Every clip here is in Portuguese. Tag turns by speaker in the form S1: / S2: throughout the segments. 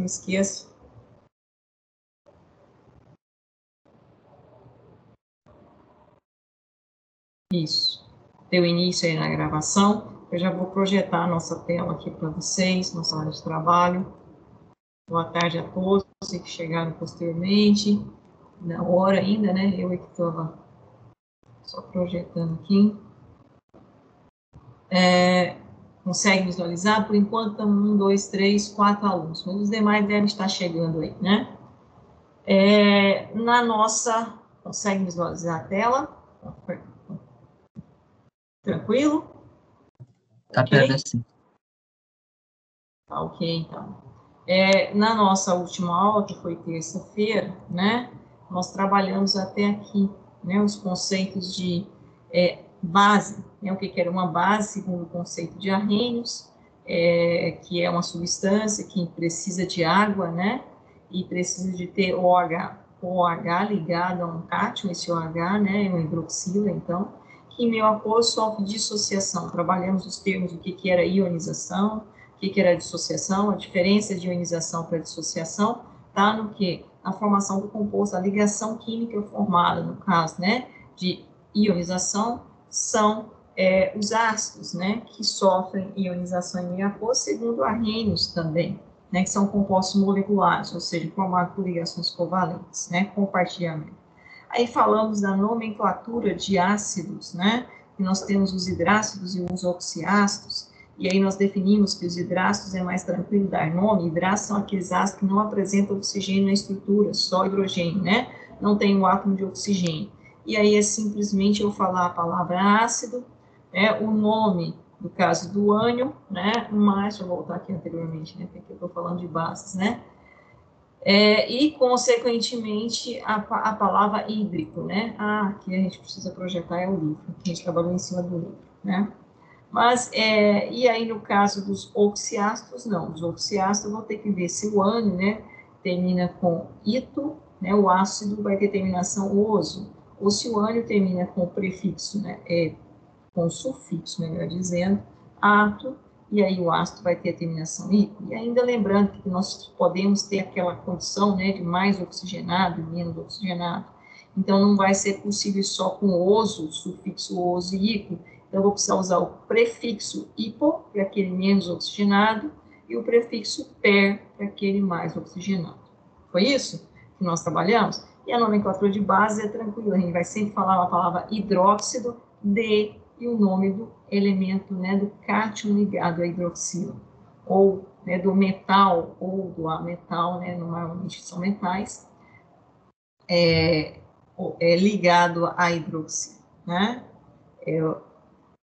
S1: eu me esqueço. Isso. Deu início aí na gravação. Eu já vou projetar a nossa tela aqui para vocês, nossa área de trabalho. Boa tarde a todos que chegaram posteriormente. Na hora ainda, né? Eu que estava só projetando aqui. Consegue visualizar? Por enquanto, estamos 1, 2, 3, 4 alunos. Mas os demais devem estar chegando aí, né? Na nossa... Consegue visualizar a tela? Tranquilo?
S2: Tá para ver sim.
S1: Tá ok, então. Na nossa última aula, que foi terça-feira, né? Nós trabalhamos até aqui, né? Os conceitos de base, né? O que era uma base, segundo o conceito de Arrhenius, que é uma substância que precisa de água, né? E precisa de ter OH ligado a um cátion, esse OH, né? É uma hidroxila, então, que em meio aquoso sofre dissociação. Trabalhamos os termos do que era ionização, o que era dissociação, a diferença de ionização para dissociação está no que? Na formação do composto, a ligação química formada, no caso, né, de ionização, são os ácidos, né, que sofrem ionização em meio aquoso, segundo Arrhenius também, né, que são compostos moleculares, ou seja, formados por ligações covalentes, né, compartilhamento. Aí falamos da nomenclatura de ácidos, né, que nós temos os hidrácidos e os oxiácidos, e aí nós definimos que os hidrácidos é mais tranquilo dar nome. Hidrácidos são aqueles ácidos que não apresentam oxigênio na estrutura, só hidrogênio, né? Não tem o átomo de oxigênio. E aí é simplesmente eu falar a palavra ácido, né? O nome, no caso do ânion, né? Mas, deixa eu voltar aqui anteriormente, né? Porque eu estou falando de bases, né? E, consequentemente, a palavra hídrico, né? Aqui a gente precisa projetar é o livro, a gente trabalhou em cima do livro, né? Mas, e aí no caso dos oxiácidos, não. Os oxiácidos eu vou ter que ver se o ânion, né, termina com ito, né, o ácido vai ter terminação oso, ou se o ânion termina com prefixo, né, com sufixo, melhor dizendo, ato, e aí o ácido vai ter a terminação ico. E ainda lembrando que nós podemos ter aquela condição, né, de mais oxigenado e menos oxigenado. Então, não vai ser possível só com oso, sufixo oso e ico. Então, eu vou precisar usar o prefixo hipo, para aquele menos oxigenado, e o prefixo per, para aquele mais oxigenado. Foi isso que nós trabalhamos? E a nomenclatura de base é tranquila, a gente vai sempre falar a palavra hidróxido, de, e o nome do elemento, né, do cátion ligado à hidroxila, ou né, do metal, ou do ametal, né, normalmente são metais, ligado à hidroxila, né?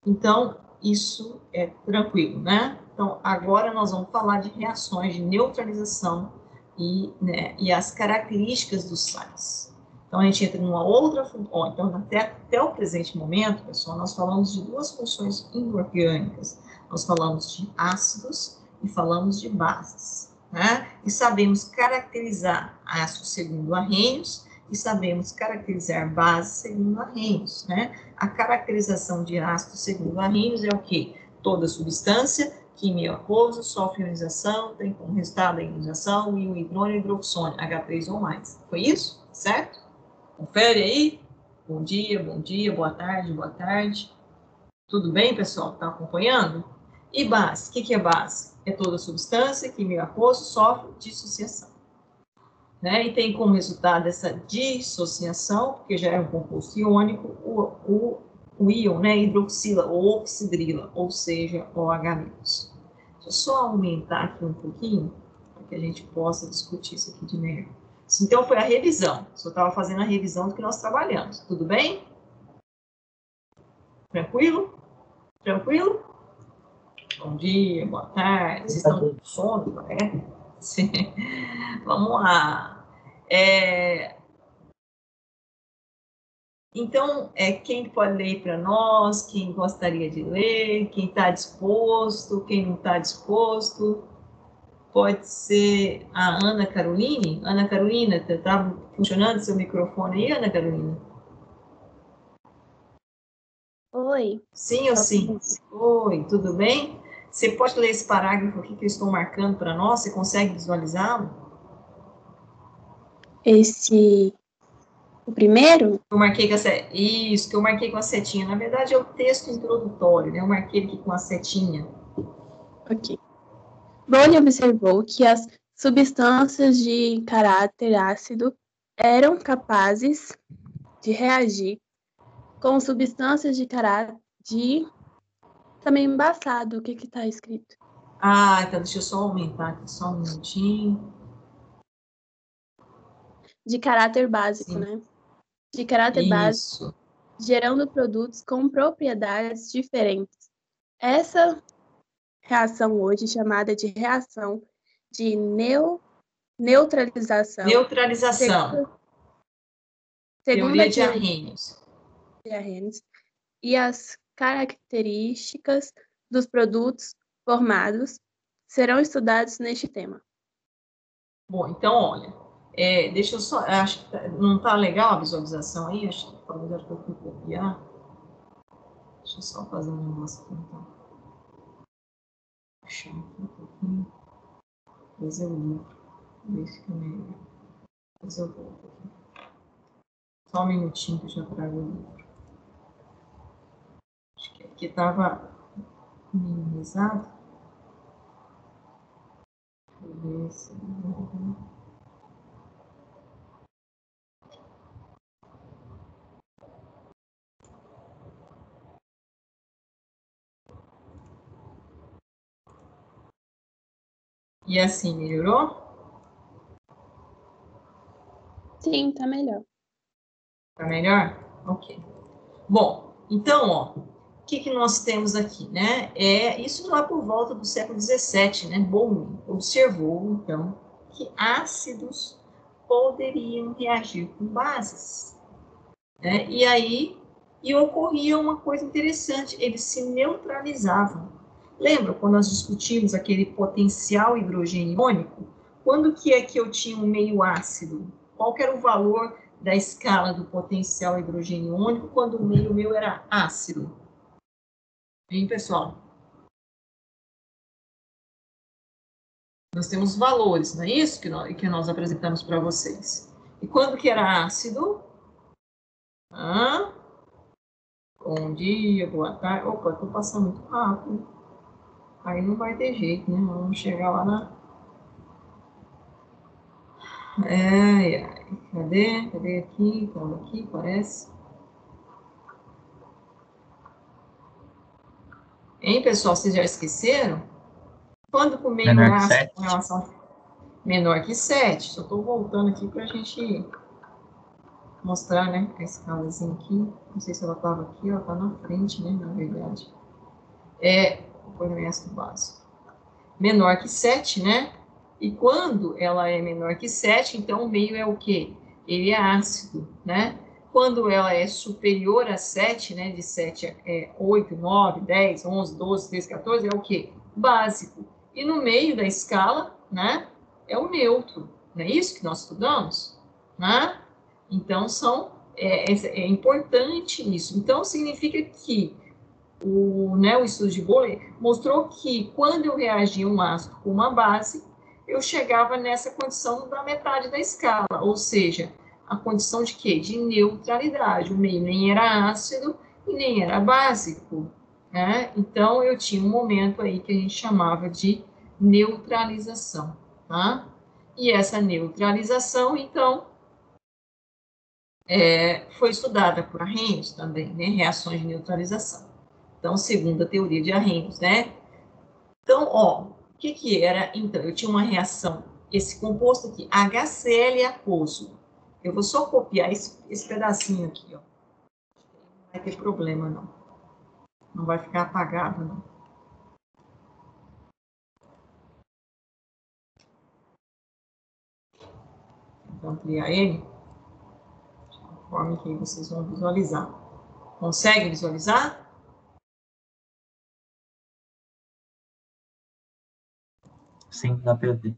S1: Então, isso é tranquilo, né? Então, agora nós vamos falar de reações de neutralização e as características dos sais. Então, a gente entra numa outra... então, até o presente momento, pessoal, nós falamos de duas funções inorgânicas. Nós falamos de ácidos e falamos de bases, né? E sabemos caracterizar ácidos segundo Arrhenius e sabemos caracterizar bases segundo Arrhenius, né? A caracterização de ácido segundo Arrhenius é o quê? Toda substância que em meio aquoso sofre ionização, tem como resultado a ionização e o hidrônio hidroxônio, H3 ou mais. Foi isso? Certo? Confere aí. Bom dia, boa tarde, boa tarde. Tudo bem, pessoal? Está acompanhando? E base? O que é base? É toda substância que em meio aquoso sofre dissociação. Né? E tem como resultado essa dissociação, porque já é um composto iônico, o íon, né, hidroxila ou oxidrila, ou seja, OH-. Deixa eu só aumentar aqui um pouquinho, para que a gente possa discutir isso aqui de melhor. Então, foi a revisão. Eu estava fazendo a revisão do que nós trabalhamos. Tudo bem? Tranquilo? Tranquilo? Bom dia, boa tarde. Vocês estão com sono, né? Sim. Vamos lá. Então, quem pode ler para nós, quem gostaria de ler, quem está disposto, quem não está disposto, pode ser a Ana Caroline. Ana Carolina, está funcionando seu microfone aí, Ana Carolina?
S3: Oi.
S1: Sim ou sim? Oi, tudo bem? Você pode ler esse parágrafo aqui que eu estou marcando para nós? Você consegue visualizá-lo?
S3: O primeiro?
S1: Eu marquei com a Isso, que eu marquei com a setinha. Na verdade, é o texto introdutório, né? Eu marquei aqui com a setinha.
S3: Ok. Bowley observou que as substâncias de caráter ácido eram capazes de reagir com substâncias de caráter Tá meio embaçado o que que tá escrito.
S1: Ah, então deixa eu só aumentar aqui, só um minutinho.
S3: De caráter básico,
S1: Sim.
S3: né? De caráter básico,
S1: Isso.
S3: gerando produtos com propriedades diferentes. Essa reação hoje chamada de reação de neutralização.
S1: Neutralização.
S3: Segundo a
S1: Teoria de
S3: teoria
S1: Arrhenius.
S3: de Arrhenius, e as características dos produtos formados serão estudados neste tema.
S1: Bom, então, olha, deixa eu só, acho que não tá legal a visualização aí, acho que talvez eu fui copiar. Deixa eu só fazer um negócio aqui, então. Puxar aqui um pouquinho. Fazer o livro. Ver se fica melhor. Depois eu volto aqui. Só um minutinho que eu já trago o livro. Acho que aqui estava minimizado. Deixa eu ver se... E assim, melhorou?
S3: Sim, tá melhor.
S1: Tá melhor? Ok. Bom, então, ó, o que nós temos aqui, né? Isso lá por volta do século XVII, né? Bowman observou, então, que ácidos poderiam reagir com bases, né? E aí ocorria uma coisa interessante, eles se neutralizavam. Lembra quando nós discutimos aquele potencial hidrogênio iônico? Quando que é que eu tinha um meio ácido? Qual que era o valor da escala do potencial hidrogênio iônico quando o meio meu era ácido? Hein, pessoal? Nós temos valores, não é isso que nós apresentamos para vocês. E quando que era ácido? Bom dia, boa tarde. Opa, estou passando muito rápido. Aí não vai ter jeito, né? Vamos chegar lá na... Cadê? Cadê aqui? Calma aqui, parece. Hein, pessoal? Vocês já esqueceram? Quando que o meio
S2: Menor que
S1: ácido
S2: 7.
S1: com relação menor que 7? Só estou voltando aqui para a gente mostrar, né? A escalazinha aqui. Não sei se ela estava aqui, ela está na frente, né? Na verdade. Depois no ácido básico. Menor que 7, né? E quando ela é menor que 7, então o meio é o quê? Ele é ácido, né? Quando ela é superior a 7, né? De 7 a 8, 9, 10, 11, 12, 13, 14, é o quê? Básico. E no meio da escala, né? É o neutro. Não é isso que nós estudamos? Né? Então, é importante isso. Então, significa que o estudo de Bowley mostrou que quando eu reagia um ácido com uma base, eu chegava nessa condição da metade da escala, ou seja, a condição de quê? De neutralidade. O meio nem era ácido e nem era básico, né? Então, eu tinha um momento aí que a gente chamava de neutralização, tá? E essa neutralização, então, foi estudada por Arrhenius também, né? Reações de neutralização. Então, segundo a teoria de Arrhenius, né? Então, ó, o que era? Então, eu tinha uma reação, esse composto aqui, HCl aquoso. Eu vou só copiar esse pedacinho aqui, ó. Não vai ter problema, não. Não vai ficar apagado, não. Então, ampliar ele, de uma forma que vocês vão visualizar. Consegue visualizar?
S2: Sim, dá pra ver.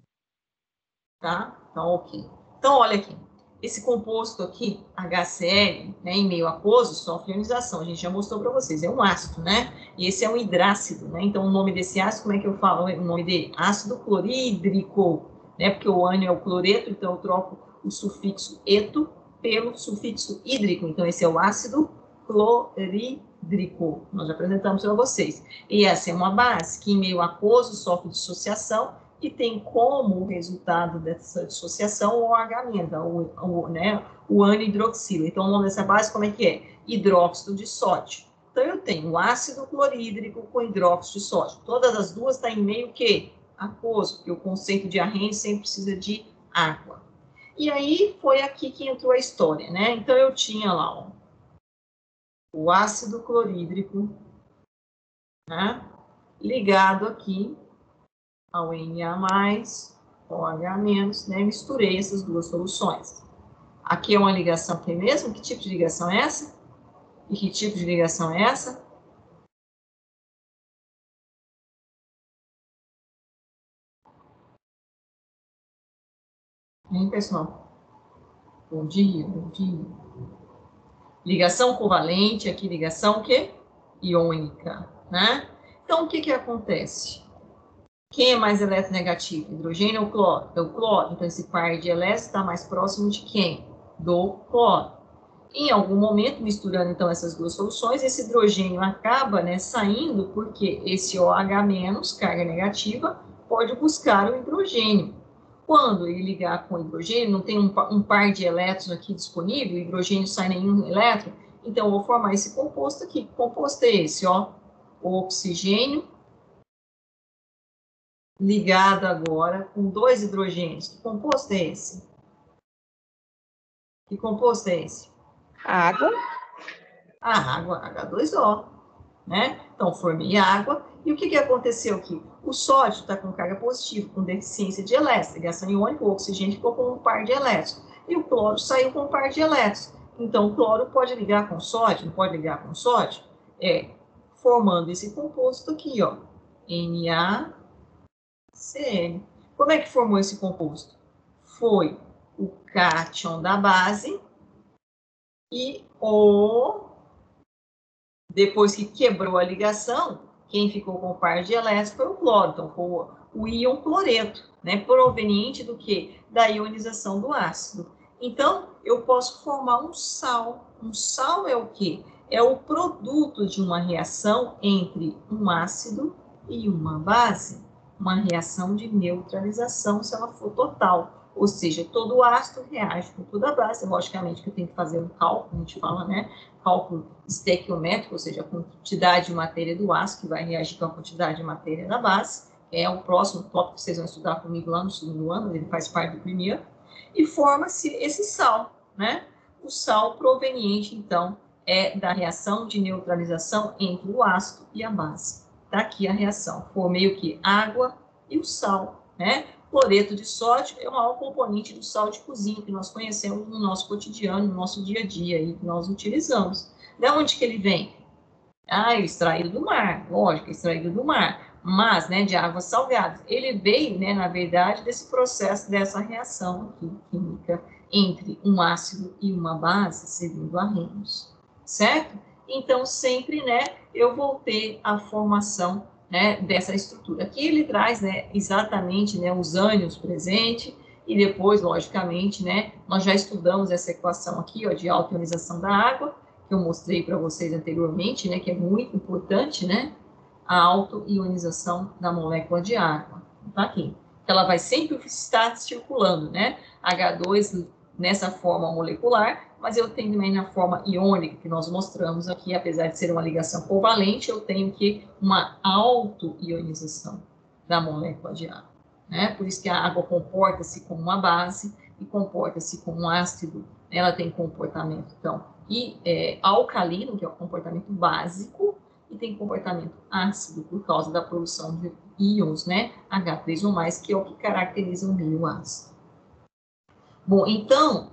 S1: Tá? Então, ok. Então, olha aqui. esse composto aqui, HCl, né, em meio aquoso, sofre ionização. A gente já mostrou para vocês, é um ácido, né? E esse é um hidrácido, né? Então, o nome desse ácido, como é que eu falo o nome dele? Ácido clorídrico, né? Porque o ânion é o cloreto, então eu troco o sufixo eto pelo sufixo hídrico. Então, esse é o ácido clorídrico. Nós já apresentamos para vocês. E essa é uma base que, em meio aquoso, sofre dissociação e tem como resultado dessa dissociação o OH-, né, o anhidroxilo. Então, o nome dessa base, como é que é? Hidróxido de sódio. Então, eu tenho o ácido clorídrico com hidróxido de sódio. Todas as duas estão em meio que aquoso, porque o conceito de Arrhenius sempre precisa de água. E aí, foi aqui que entrou a história, né? Então, eu tinha lá, ó, o ácido clorídrico, né, ligado aqui ao Na+, OH-, né, misturei essas duas soluções. Aqui é uma ligação que é mesmo? Que tipo de ligação é essa? E que tipo de ligação é essa? Hein, pessoal? Bom dia, bom dia. Ligação covalente, aqui ligação o quê? Iônica, né? Então, o que que acontece? Quem é mais eletronegativo? Hidrogênio ou cloro? É o cloro. Então, esse par de elétrons está mais próximo de quem? Do cloro. Em algum momento, misturando então essas duas soluções, esse hidrogênio acaba, né, saindo, porque esse OH-, carga negativa, pode buscar o hidrogênio. Quando ele ligar com o hidrogênio, não tem um par de elétrons aqui disponível, o hidrogênio sai nenhum elétron, então eu vou formar esse composto aqui. Que composto é esse, ó? O oxigênio ligado agora com 2 hidrogênios. Que composto é esse? Que composto é esse?
S4: Água.
S1: A água, H2O, né? Então, formei água. E o que aconteceu aqui? O sódio está com carga positiva, com deficiência de elétrons. Ligação iônica, o oxigênio ficou com um par de elétrons. E o cloro saiu com um par de elétrons. Então, o cloro pode ligar com sódio, não pode ligar com sódio? Formando esse composto aqui, ó. NaCl. Como é que formou esse composto? Foi o cátion da base e depois que quebrou a ligação, quem ficou com o par de elétrons foi o cloro. Então, foi o íon cloreto, né? Proveniente do quê? Da ionização do ácido. Então, eu posso formar um sal. Um sal é o quê? É o produto de uma reação entre um ácido e uma base. Uma reação de neutralização, se ela for total. Ou seja, todo ácido reage com toda a base. Logicamente que eu tenho que fazer um cálculo, a gente fala, né? Cálculo estequiométrico, ou seja, a quantidade de matéria do ácido que vai reagir com a quantidade de matéria da base. É o próximo tópico que vocês vão estudar comigo lá no segundo ano, ele faz parte do primeiro. E forma-se esse sal, né? O sal proveniente, então, da reação de neutralização entre o ácido e a base. Tá aqui a reação. Formei o que? Água e o sal, né? Cloreto de sódio é o maior componente do sal de cozinha que nós conhecemos no nosso cotidiano, no nosso dia a dia, aí, que nós utilizamos. De onde que ele vem? Extraído do mar, lógico, extraído do mar, mas, né, de águas salgadas. Ele veio, né, na verdade, desse processo, dessa reação aqui, química entre um ácido e uma base, segundo Arrhenius, certo? Então, sempre, né, eu vou ter a formação, né, dessa estrutura. Aqui ele traz, né, exatamente, né, os ânions presentes, e depois, logicamente, né, nós já estudamos essa equação aqui, ó, de autoionização da água, que eu mostrei para vocês anteriormente, né, que é muito importante, né, a autoionização da molécula de água. Tá aqui. Ela vai sempre estar circulando, né, H2 nessa forma molecular, mas eu tenho também na forma iônica, que nós mostramos aqui, apesar de ser uma ligação covalente, eu tenho que uma autoionização da molécula de água, né? Por isso que a água comporta-se como uma base e comporta-se como um ácido, ela tem comportamento, então, alcalino, que é o comportamento básico, e tem comportamento ácido por causa da produção de íons, né? H3O+, que é o que caracteriza o meio ácido. Bom, então,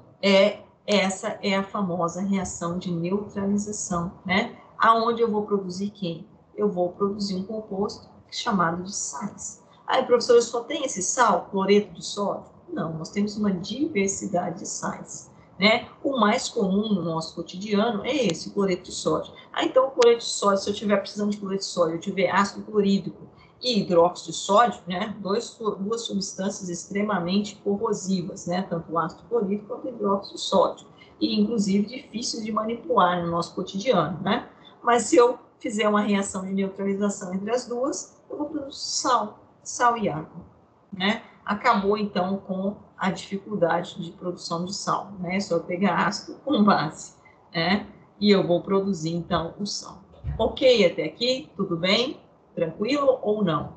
S1: essa é a famosa reação de neutralização, né? Aonde eu vou produzir quem? Eu vou produzir um composto chamado de sais. Aí, professor, só tem esse sal, cloreto de sódio? Não, nós temos uma diversidade de sais. né? O mais comum no nosso cotidiano é esse, cloreto de sódio. Então, o cloreto de sódio, se eu estiver precisando de cloreto de sódio, eu tiver ácido clorídrico e hidróxido de sódio, né? Duas substâncias extremamente corrosivas, né? Tanto o ácido clorídrico quanto o hidróxido de sódio. E, inclusive, difíceis de manipular no nosso cotidiano, né? Mas se eu fizer uma reação de neutralização entre as duas, eu vou produzir sal e água, né? Acabou, então, com a dificuldade de produção de sal, né? Só eu pegar ácido com base, né? E eu vou produzir, então, o sal. Ok até aqui? Tudo bem? Tranquilo ou não?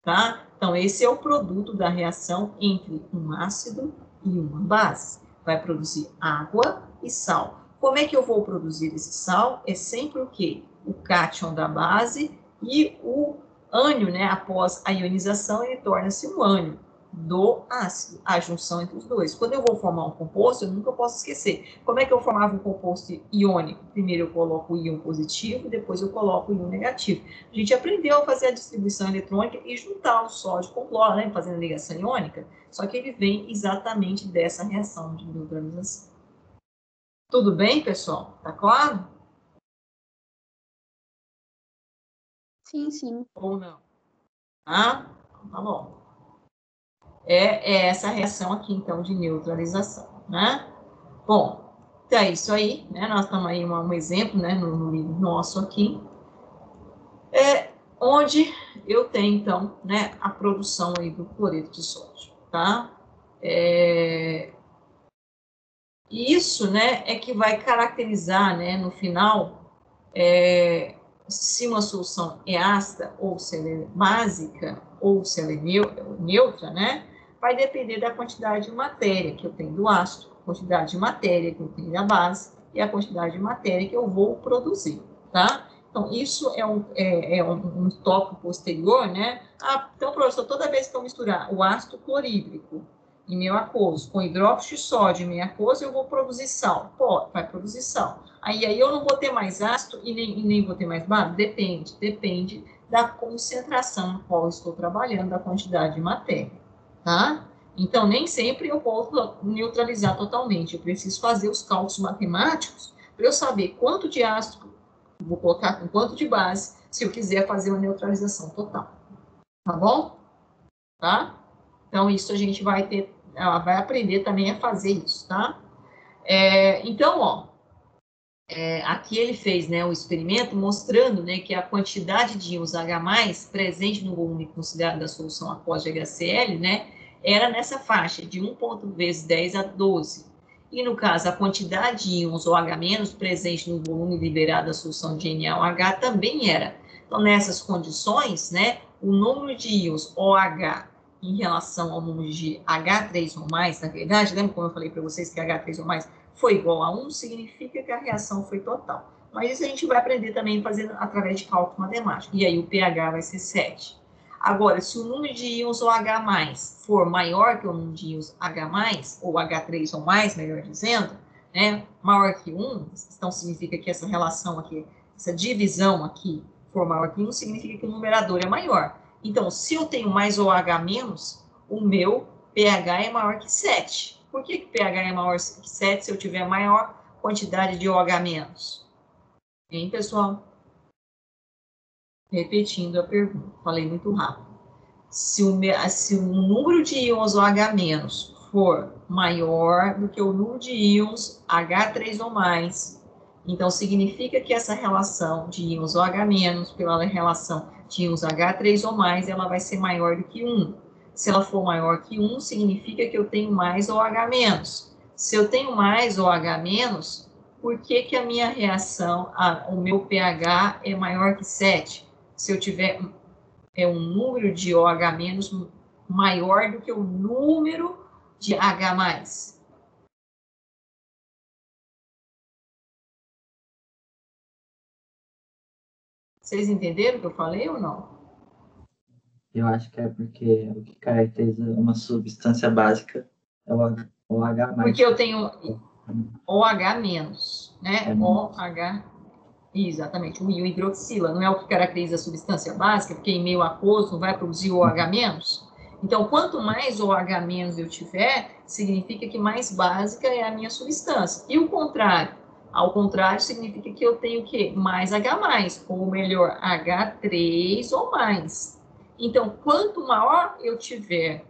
S1: Tá? Então, esse é o produto da reação entre um ácido e uma base. Vai produzir água e sal. Como é que eu vou produzir esse sal? É sempre o quê? O cátion da base e o ânion, né? Após a ionização, ele torna-se um ânion do ácido, a junção entre os dois. Quando eu vou formar um composto, eu nunca posso esquecer. Como é que eu formava um composto iônico? Primeiro eu coloco o íon positivo, depois eu coloco o íon negativo. A gente aprendeu a fazer a distribuição eletrônica e juntar o sódio com o cloro, né? Fazendo a ligação iônica, só que ele vem exatamente dessa reação de neutralização. Tudo bem, pessoal? Tá claro?
S3: Sim, sim.
S1: Ou não? Ah, tá bom. É essa reação aqui, então, de neutralização, né? Bom, então é isso aí, né? Nós estamos aí um exemplo, né, no livro nosso aqui, onde eu tenho, então, né, a produção aí do cloreto de sódio, tá? E isso, né, é que vai caracterizar, né, no final, se uma solução é ácida, ou se ela é básica, ou se ela é neutra, né? Vai depender da quantidade de matéria que eu tenho do ácido, a quantidade de matéria que eu tenho da base e a quantidade de matéria que eu vou produzir, tá? Então, isso é um tópico posterior, né? Então, professor, toda vez que eu misturar o ácido clorídrico em meio aquoso com hidróxido de sódio em meio aquoso, eu vou produzir sal. Pô, vai produzir sal. Aí eu não vou ter mais ácido e nem vou ter mais base? Depende da concentração na qual eu estou trabalhando, da quantidade de matéria, tá? Então, nem sempre eu posso neutralizar totalmente. Eu preciso fazer os cálculos matemáticos para eu saber quanto de ácido vou colocar com quanto de base, se eu quiser fazer uma neutralização total. Tá bom? Tá? Então, isso a gente vai aprender também a fazer isso, tá? Então, ó, aqui ele fez, né, o experimento mostrando, né, que a quantidade de íons H+, presente no volume considerado da solução aquosa de HCl, né, era nessa faixa de 1,0 vezes 10 a 12. E, no caso, a quantidade de íons OH- presente no volume liberado da solução de NaOH também era. Então, nessas condições, né, o número de íons OH em relação ao número de H3 ou mais, na verdade, lembra como eu falei para vocês que H3 ou mais foi igual a 1, significa que a reação foi total. Mas isso a gente vai aprender também fazendo através de cálculo matemático. E aí o pH vai ser 7. Agora, se o número de íons OH+, for maior que o número de íons H+, ou H3 ou mais, melhor dizendo, né, maior que 1, então significa que essa relação aqui, essa divisão aqui, for maior que 1, significa que o numerador é maior. Então, se eu tenho mais OH-, o meu pH é maior que 7. Por que pH é maior que 7 se eu tiver maior quantidade de OH-? Hein, pessoal? Repetindo a pergunta, falei muito rápido. Se o número de íons OH- for maior do que o número de íons H3 ou mais, então significa que essa relação de íons OH- pela relação de íons H3 ou mais, ela vai ser maior do que 1. Se ela for maior que 1, significa que eu tenho mais OH-. Se eu tenho mais OH-, por que a minha reação, o meu pH é maior que 7? Se eu tiver um número de OH- maior do que o número de H+. Vocês entenderam o que eu falei ou não?
S2: Eu acho que é porque o que caracteriza uma substância básica é o H+.
S1: Porque eu tenho OH-, né? OH, exatamente, o íon hidroxila, não é o que caracteriza a substância básica, porque em meio aquoso não vai produzir OH-. Então, quanto mais OH- eu tiver, significa que mais básica é a minha substância. E o contrário? Ao contrário, significa que eu tenho o quê? Mais H+, ou melhor, H3 ou mais. Então, quanto maior eu tiver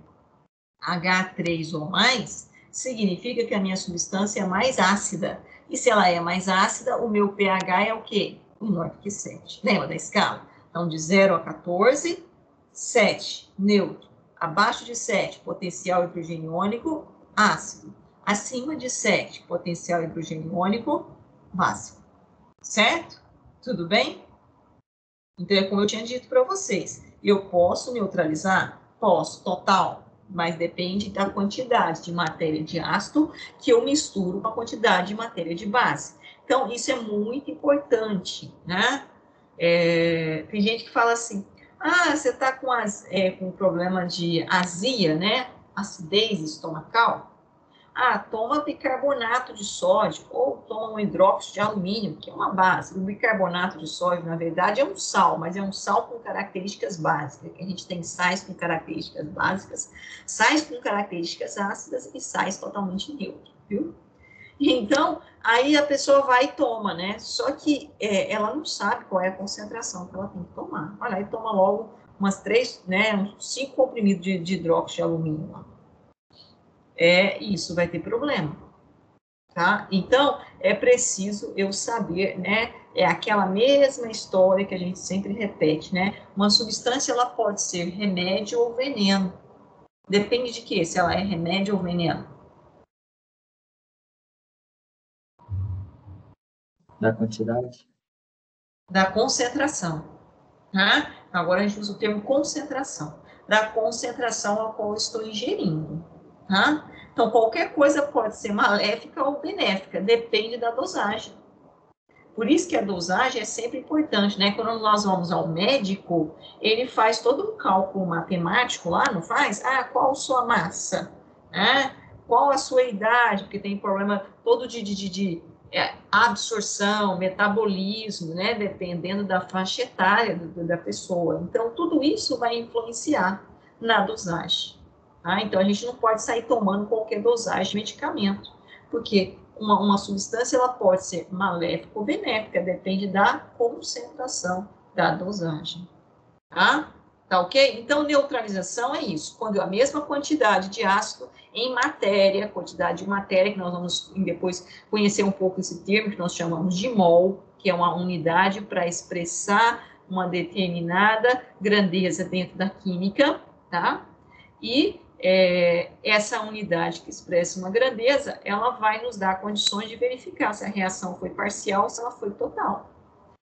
S1: H3 ou mais, significa que a minha substância é mais ácida. E se ela é mais ácida, o meu pH é o quê? Menor que 7. Lembra da escala? Então, de 0 a 14, 7, neutro. Abaixo de 7, potencial hidrogeniônico, ácido. Acima de 7, potencial hidrogeniônico, básico. Certo? Tudo bem? Então, é como eu tinha dito para vocês. Eu posso neutralizar? Posso, total. Mas depende da quantidade de matéria de ácido que eu misturo com a quantidade de matéria de base. Então, isso é muito importante, né? Tem gente que fala assim, você está com problema de azia, né? Acidez estomacal. Toma bicarbonato de sódio ou toma um hidróxido de alumínio, que é uma base. O bicarbonato de sódio, na verdade, é um sal, mas é um sal com características básicas. A gente tem sais com características básicas, sais com características ácidas e sais totalmente neutros, viu? Então, aí a pessoa vai e toma, né? Só que ela não sabe qual é a concentração que ela tem que tomar. Vai lá e toma logo umas 3, né, uns 5 comprimidos de hidróxido de alumínio lá. Isso vai ter problema, tá? Então, é preciso eu saber, né? É aquela mesma história que a gente sempre repete, né? Uma substância, ela pode ser remédio ou veneno. Depende de quê? Se ela é remédio ou veneno.
S2: Da quantidade?
S1: Da concentração, tá? Agora a gente usa o termo concentração. Da concentração a qual eu estou ingerindo, tá? Então, qualquer coisa pode ser maléfica ou benéfica, depende da dosagem. Por isso que a dosagem é sempre importante, né? Quando nós vamos ao médico, ele faz todo um cálculo matemático lá, não faz? Qual a sua massa? Qual a sua idade? Porque tem problema todo de absorção, metabolismo, né? Dependendo da faixa etária da pessoa. Então, tudo isso vai influenciar na dosagem. Tá? Então, a gente não pode sair tomando qualquer dosagem de medicamento, porque uma substância ela pode ser maléfica ou benéfica, depende da concentração da dosagem. Tá? Tá ok? Então, neutralização é isso, quando a mesma quantidade de ácido em matéria, quantidade de matéria, que nós vamos depois conhecer um pouco esse termo, que nós chamamos de mol, que é uma unidade para expressar uma determinada grandeza dentro da química, tá? E essa unidade que expressa uma grandeza, ela vai nos dar condições de verificar se a reação foi parcial ou se ela foi total.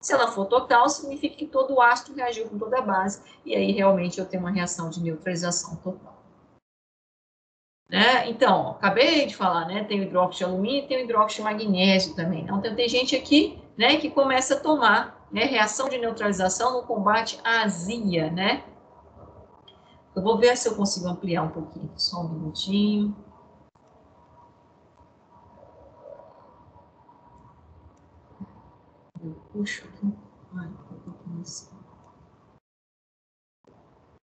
S1: Se ela for total, significa que todo o ácido reagiu com toda a base, e aí realmente eu tenho uma reação de neutralização total. Né? Então, acabei de falar, né? Tem o hidróxido de alumínio e tem o hidróxido de magnésio também. Então, tem gente aqui, né, que começa a tomar, né, reação de neutralização no combate à azia, né? Eu vou ver se eu consigo ampliar um pouquinho, só um minutinho. Eu puxo aqui.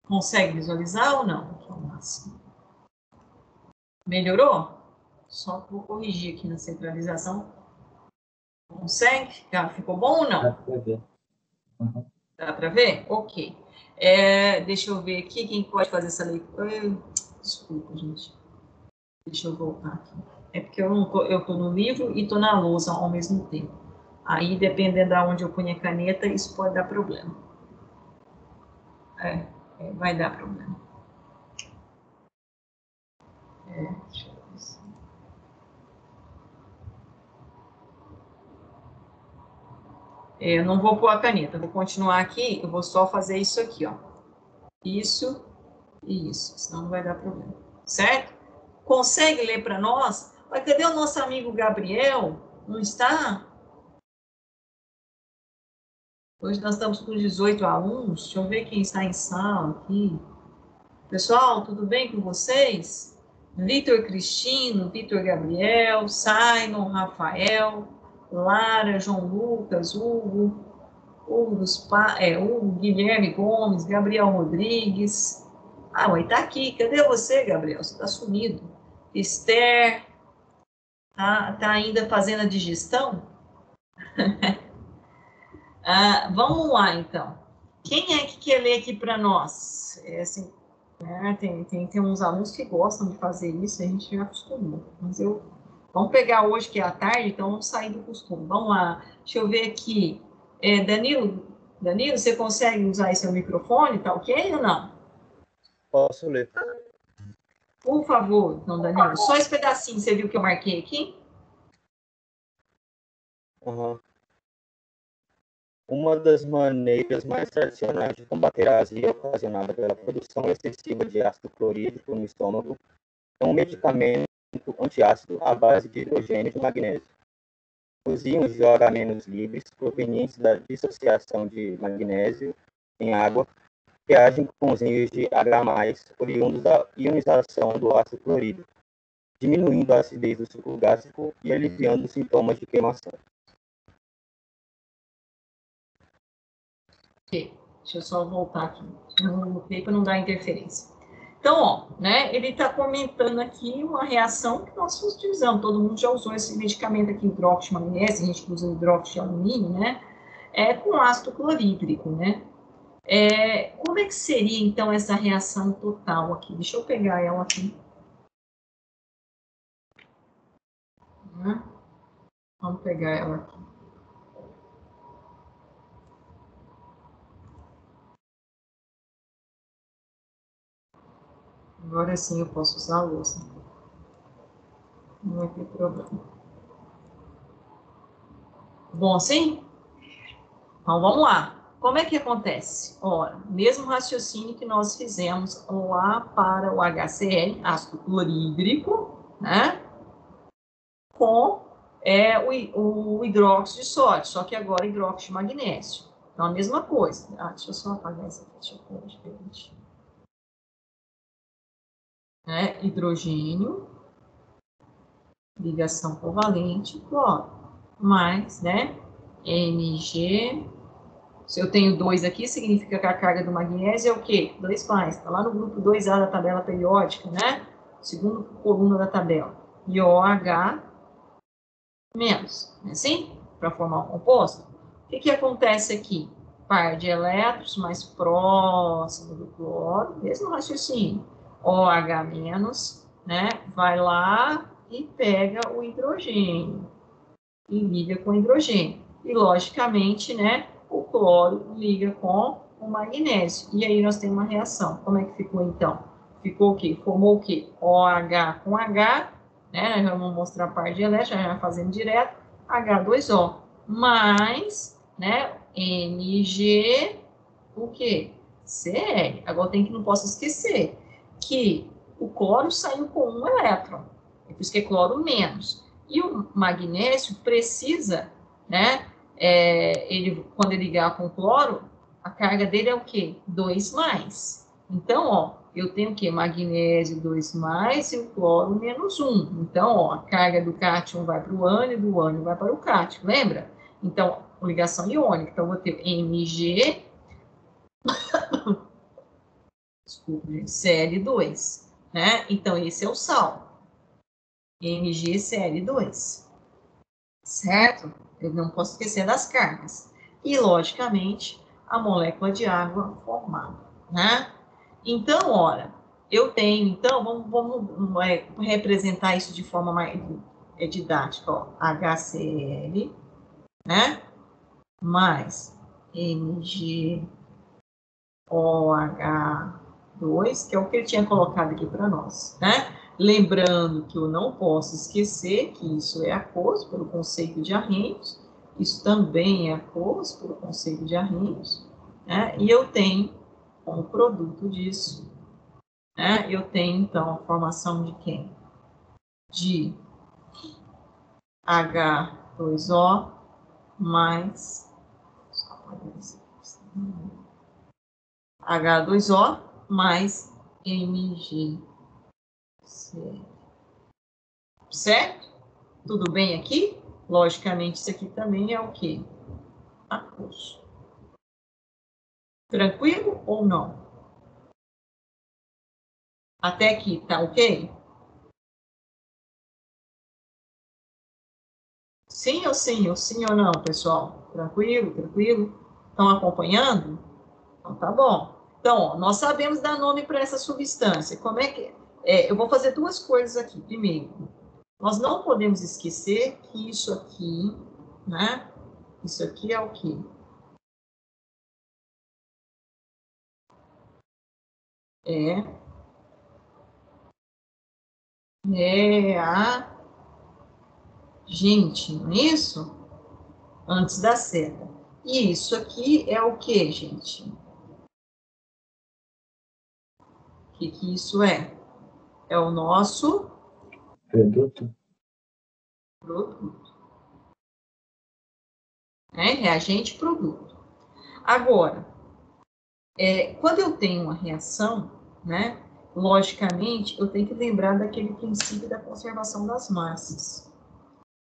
S1: Consegue visualizar ou não? Aqui é o máximo. Melhorou? Só vou corrigir aqui na centralização. Consegue? Ficou bom ou não?
S2: Dá para ver. Uhum.
S1: Dá para ver? Ok. Deixa eu ver aqui quem pode fazer essa leitura. Desculpa, gente. Deixa eu voltar aqui. É porque eu tô no livro e tô na lousa ao mesmo tempo. Aí, dependendo de onde eu ponho a caneta, isso pode dar problema. Vai dar problema. Deixa eu ver assim. Eu não vou pôr a caneta, vou continuar aqui, eu vou só fazer isso aqui, ó. Isso e isso, senão não vai dar problema. Certo? Consegue ler para nós? Mas cadê o nosso amigo Gabriel? Não está? Hoje nós estamos com 18 alunos. Deixa eu ver quem está em sala aqui. Pessoal, tudo bem com vocês? Vitor Cristino, Vitor Gabriel, Simon, Rafael, Lara, João Lucas, Hugo, Guilherme Gomes, Gabriel Rodrigues, Ah, mãe, tá aqui. Cadê você, Gabriel? Você tá sumido. Esther, tá ainda fazendo a digestão? Vamos lá, então. Quem é que quer ler aqui para nós? Assim, tem uns alunos que gostam de fazer isso, a gente já acostumou. Mas vamos pegar hoje que é a tarde, então vamos sair do costume. Vamos lá. Deixa eu ver aqui. Danilo, você consegue usar esse seu microfone? Tá ok ou não?
S4: Posso ler.
S1: Por favor, então, Danilo. Só esse pedacinho, você viu que eu marquei aqui?
S4: Uhum. Uma das maneiras mais tradicionais de combater a azia ocasionada pela produção excessiva de ácido clorídrico no estômago é um medicamento antiácido à base de hidrogênio de magnésio. Os íons de OH- livres, provenientes da dissociação de magnésio em água, reagem com os íons de H+, oriundos da ionização do ácido clorídrico, diminuindo a acidez do suco gástrico e aliviando os sintomas de queimação.
S1: Ok, deixa eu só voltar aqui. No para não dar interferência. Então, ó, né, ele está comentando aqui uma reação que nós utilizamos. Todo mundo já usou esse medicamento aqui, hidróxido de magnésio, a gente usa hidróxido de alumínio, né? Com ácido clorídrico, né? Como é que seria, então, essa reação total aqui? Deixa eu pegar ela aqui. Vamos pegar ela aqui. Agora sim eu posso usar a louça. Não vai ter problema. Bom, sim? Então, vamos lá. Como é que acontece? Ora, mesmo raciocínio que nós fizemos lá para o HCl, ácido clorídrico, né? Com o hidróxido de sódio, só que agora hidróxido de magnésio. Então, a mesma coisa. Deixa eu só apagar essa aqui, deixa eu pôr diferente. Hidrogênio, ligação covalente, cloro, mais, Mg. Se eu tenho 2 aqui, significa que a carga do magnésio é o quê? 2 mais. Está lá no grupo 2A da tabela periódica, né? Segunda coluna da tabela. E OH menos. Não é assim? Para formar um composto. O que acontece aqui? Par de elétrons mais próximo do cloro, mesmo raciocínio. OH menos, né? Vai lá e pega o hidrogênio e liga com o hidrogênio. E, logicamente, né, o cloro liga com o magnésio. E aí nós temos uma reação. Como é que ficou, então? Ficou o quê? Formou o quê? OH com H, né? Nós vamos mostrar a parte de elétron, já fazendo direto, H2O, mais, né, Mg, o quê? Cl. Agora não posso esquecer que o cloro saiu com um elétron. É por isso que é cloro menos. E o magnésio precisa, né? Quando ele ligar com o cloro, a carga dele é o quê? 2 mais. Então, ó, eu tenho o quê? Magnésio 2 mais e o cloro menos 1. Então, ó, a carga do cátion vai para o ânion, do ânion vai para o cátion, lembra? Então, ligação iônica. Então, eu vou ter Mg, desculpa, gente, Cl2, né? Então, esse é o sal. MgCl2, certo? Eu não posso esquecer das cargas. E, logicamente, a molécula de água formada, né? Então, ora, eu tenho, então, vamos representar isso de forma mais didática, ó, HCl, né? Mais MgOH2, que é o que ele tinha colocado aqui para nós, né? Lembrando que eu não posso esquecer que isso é aquoso pelo conceito de Arrhenius, isso também é aquoso pelo conceito de Arrhenius, né? E eu tenho, como produto disso, né? Eu tenho, então, a formação de quem? De H2O mais H2O mais Mg. Certo? Tudo bem aqui? Logicamente, isso aqui também é o quê? Aquoso. Tranquilo ou não? Até aqui, tá ok? Sim ou sim, ou sim ou não, pessoal? Tranquilo, tranquilo? Estão acompanhando? Então, tá bom. Então, ó, nós sabemos dar nome para essa substância. Como é que... eu vou fazer duas coisas aqui. Primeiro, nós não podemos esquecer que isso aqui, né? Isso aqui é o quê? É a gente, não é isso? Antes da seta. E isso aqui é o que, gente? O que isso é? É o nosso
S2: Produto?
S1: produto. Né? Reagente produto. Agora, quando eu tenho uma reação, né? Logicamente, eu tenho que lembrar daquele princípio da conservação das massas.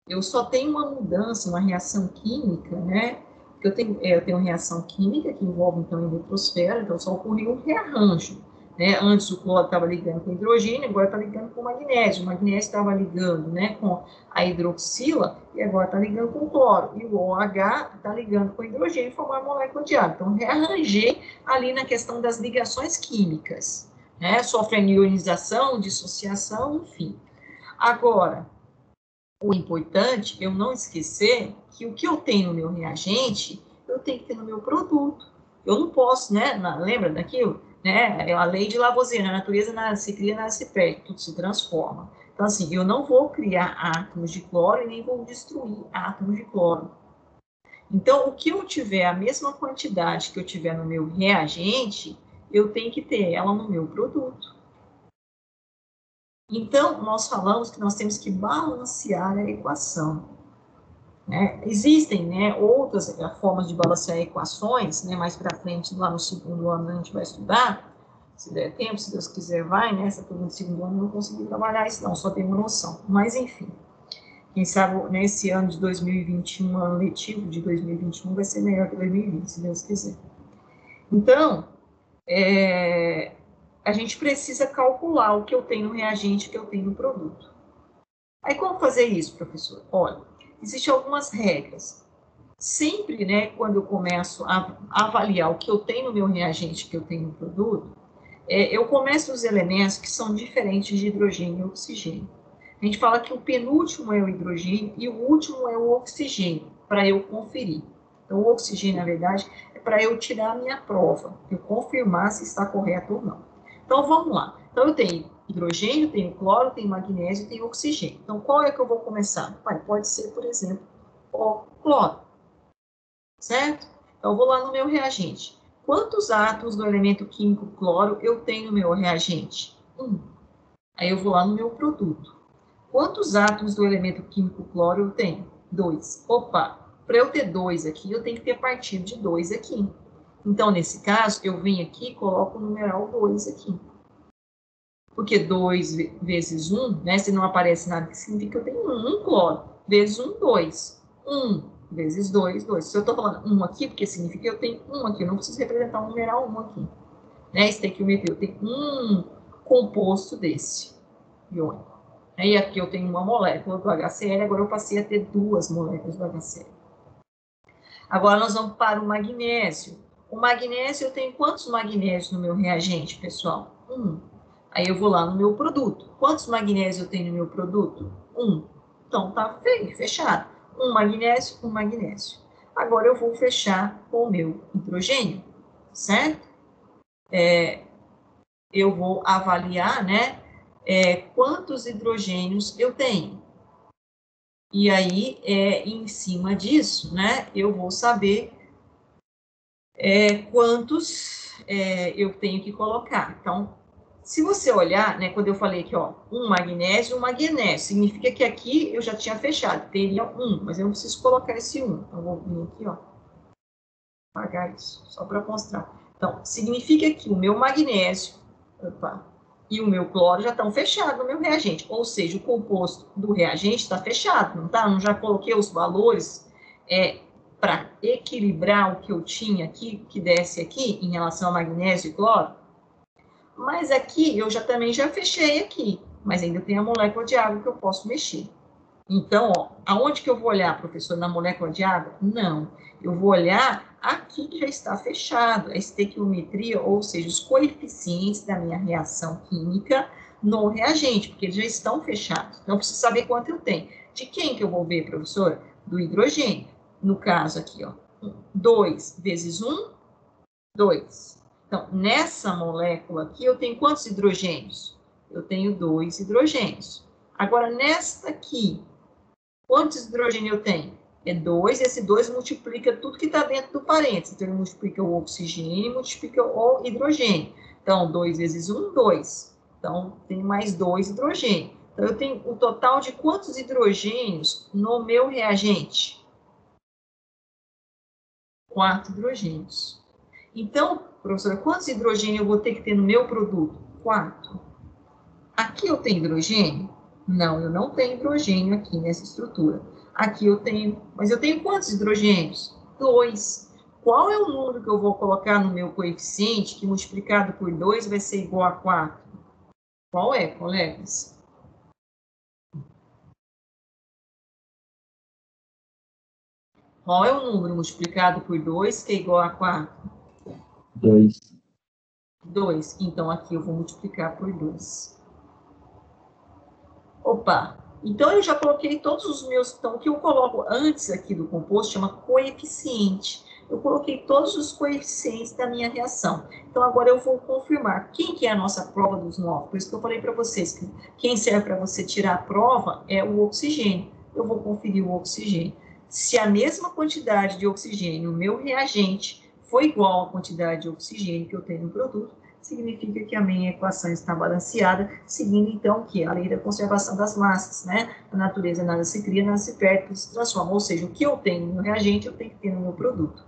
S1: Eu só tenho uma mudança, uma reação química, né? Eu tenho reação química que envolve, então, a eletrosfera, então só ocorreu um rearranjo. Né? Antes o cloro estava ligando com o hidrogênio, agora está ligando com o magnésio. O magnésio estava ligando, né, com a hidroxila e agora está ligando com o cloro. E o OH está ligando com o hidrogênio e formar a molécula de água. Então, rearranjei ali na questão das ligações químicas. Né? Sofre ionização, dissociação, enfim. Agora, o importante é eu não esquecer que o que eu tenho no meu reagente, eu tenho que ter no meu produto. Eu não posso, né? Lembra daquilo? Né? A lei de Lavoisier, na natureza nada se cria, nada se perde, tudo se transforma. Então, assim, eu não vou criar átomos de cloro e nem vou destruir átomos de cloro. Então, o que eu tiver, a mesma quantidade que eu tiver no meu reagente, eu tenho que ter ela no meu produto. Então, nós falamos que nós temos que balancear a equação. Né? Existem, né, outras formas de balancear equações, né, mais para frente, lá no segundo ano, a gente vai estudar, se der tempo, se Deus quiser, vai, né, essa turma do segundo ano não consegui trabalhar isso não, só tenho uma noção. Mas, enfim, quem sabe nesse ano de 2021, ano letivo de 2021, vai ser melhor que 2020, se Deus quiser. Então, a gente precisa calcular o que eu tenho no reagente, o que eu tenho no produto. Aí, como fazer isso, professor? Olha, existem algumas regras. Sempre, né, quando eu começo a avaliar o que eu tenho no meu reagente, que eu tenho no produto, eu começo os elementos que são diferentes de hidrogênio e oxigênio. A gente fala que o penúltimo é o hidrogênio e o último é o oxigênio, para eu conferir. Então, o oxigênio, na verdade, é para eu tirar a minha prova, eu confirmar se está correto ou não. Então, vamos lá. Então, eu tenho hidrogênio, tenho cloro, tenho magnésio, tenho oxigênio. Então, qual é que eu vou começar? Pode ser, por exemplo, o cloro. Certo? Então, eu vou lá no meu reagente. Quantos átomos do elemento químico cloro eu tenho no meu reagente? 1. Aí eu vou lá no meu produto. Quantos átomos do elemento químico cloro eu tenho? 2. Opa, para eu ter 2 aqui, eu tenho que ter partido de 2 aqui. Então, nesse caso, eu venho aqui e coloco o numeral 2 aqui. Porque 2 vezes 1, né, se não aparece nada, que significa que eu tenho 1 cloro. Vezes 1, 2. 1 vezes 2, 2. Se eu estou falando 1 aqui, porque significa que eu tenho 1 aqui. Eu não preciso representar um numeral 1 aqui. Né? Estequiometria, eu tenho um composto desse iônico. E aqui eu tenho uma molécula do HCl, agora eu passei a ter 2 moléculas do HCl. Agora nós vamos para o magnésio. O magnésio, eu tenho quantos magnésios no meu reagente, pessoal? 1. Aí eu vou lá no meu produto. Quantos magnésios eu tenho no meu produto? 1. Então, tá fechado. Um magnésio, um magnésio. Agora eu vou fechar com o meu hidrogênio, certo? Eu vou avaliar, né, quantos hidrogênios eu tenho. E aí, em cima disso, né, eu vou saber quantos eu tenho que colocar. Então, se você olhar, né, quando eu falei aqui, ó, um magnésio, significa que aqui eu já tinha fechado, teria 1, mas eu não preciso colocar esse 1. Então, eu vou vir aqui, ó, apagar isso, só para mostrar. Então, significa que o meu magnésio, e o meu cloro já estão fechados no meu reagente, ou seja, o composto do reagente está fechado, não tá? Eu já coloquei os valores para equilibrar o que eu tinha aqui, que desce aqui, em relação ao magnésio e cloro. Mas aqui, eu também já fechei aqui, mas ainda tem a molécula de água que eu posso mexer. Então, ó, aonde que eu vou olhar, professor? Na molécula de água? Não. Eu vou olhar aqui que já está fechado, a estequiometria, ou seja, os coeficientes da minha reação química no reagente, porque eles já estão fechados. Então, eu preciso saber quanto eu tenho. De quem que eu vou ver, professor? Do hidrogênio. No caso aqui, ó, 2 vezes 1, 2. Então, nessa molécula aqui, eu tenho quantos hidrogênios? Eu tenho 2 hidrogênios. Agora, nesta aqui, quantos hidrogênios eu tenho? É 2, esse 2 multiplica tudo que está dentro do parênteses. Então, ele multiplica o oxigênio e multiplica o hidrogênio. Então, 2 vezes 1, 2. Então, tem mais 2 hidrogênios. Então, eu tenho um total de quantos hidrogênios no meu reagente? 4 hidrogênios. Então, professora, quantos hidrogênios eu vou ter que ter no meu produto? 4. Aqui eu tenho hidrogênio? Não, eu não tenho hidrogênio aqui nessa estrutura. Aqui eu tenho, mas eu tenho quantos hidrogênios? 2. Qual é o número que eu vou colocar no meu coeficiente que multiplicado por 2 vai ser igual a 4? Qual é, colegas? Qual é o número multiplicado por 2 que é igual a 4?
S2: 2.
S1: 2. Então, aqui eu vou multiplicar por 2. Opa! Então, eu já coloquei todos os meus... Então, o que eu coloco antes aqui do composto chama coeficiente. Eu coloquei todos os coeficientes da minha reação. Então, agora eu vou confirmar. Quem que é a nossa prova dos 9? Por isso que eu falei para vocês que quem serve para você tirar a prova é o oxigênio. Eu vou conferir o oxigênio. Se a mesma quantidade de oxigênio no meu reagente foi igual à quantidade de oxigênio que eu tenho no produto, significa que a minha equação está balanceada, seguindo, então, que a lei da conservação das massas, né? A natureza nada se cria, nada se perde, tudo se transforma. Ou seja, o que eu tenho no reagente, eu tenho que ter no meu produto.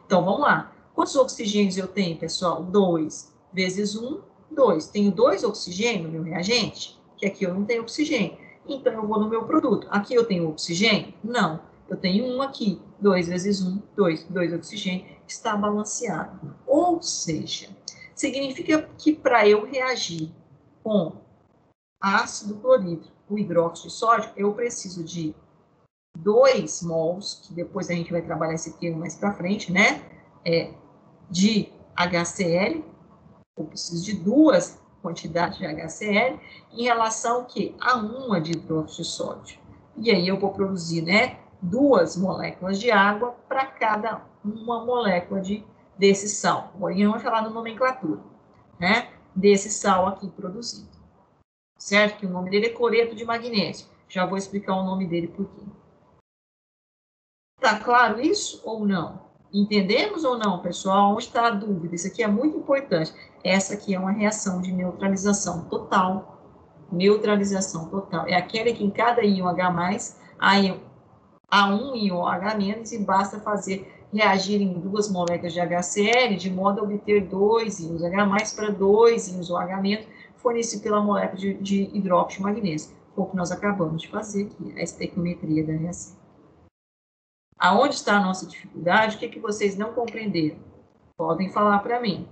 S1: Então, vamos lá. Quantos oxigênios eu tenho, pessoal? 2 vezes 1, 2. Tenho 2 oxigênios no meu reagente, que aqui eu não tenho oxigênio. Então, eu vou no meu produto. Aqui eu tenho oxigênio? Não. Eu tenho 1 aqui. 2 vezes 1, 2. 2 oxigênio. Está balanceado. Ou seja, significa que para eu reagir com ácido clorídrico, o hidróxido de sódio, eu preciso de 2 mols, que depois a gente vai trabalhar esse termo mais para frente, né? De HCl, eu preciso de 2 quantidades de HCl em relação que a uma de hidróxido de sódio. E aí eu vou produzir, né, 2 moléculas de água para cada uma molécula desse sal. Agora vamos falar na nomenclatura, né? Desse sal aqui produzido. Certo? Que o nome dele é cloreto de magnésio. Já vou explicar o nome dele por quê. Tá claro isso ou não? Entendemos ou não, pessoal? Onde está a dúvida? Isso aqui é muito importante. Essa aqui é uma reação de neutralização total. Neutralização total. É aquela que em cada íon H+, há um íon H-, e basta fazer reagir em 2 moléculas de HCl, de modo a obter 2 íons H+, para 2 íons OH-, fornecido pela molécula de hidróxido de magnésio. Foi o que nós acabamos de fazer aqui, a estequiometria da reação. Aonde está a nossa dificuldade? O que vocês não compreenderam? Podem falar para mim.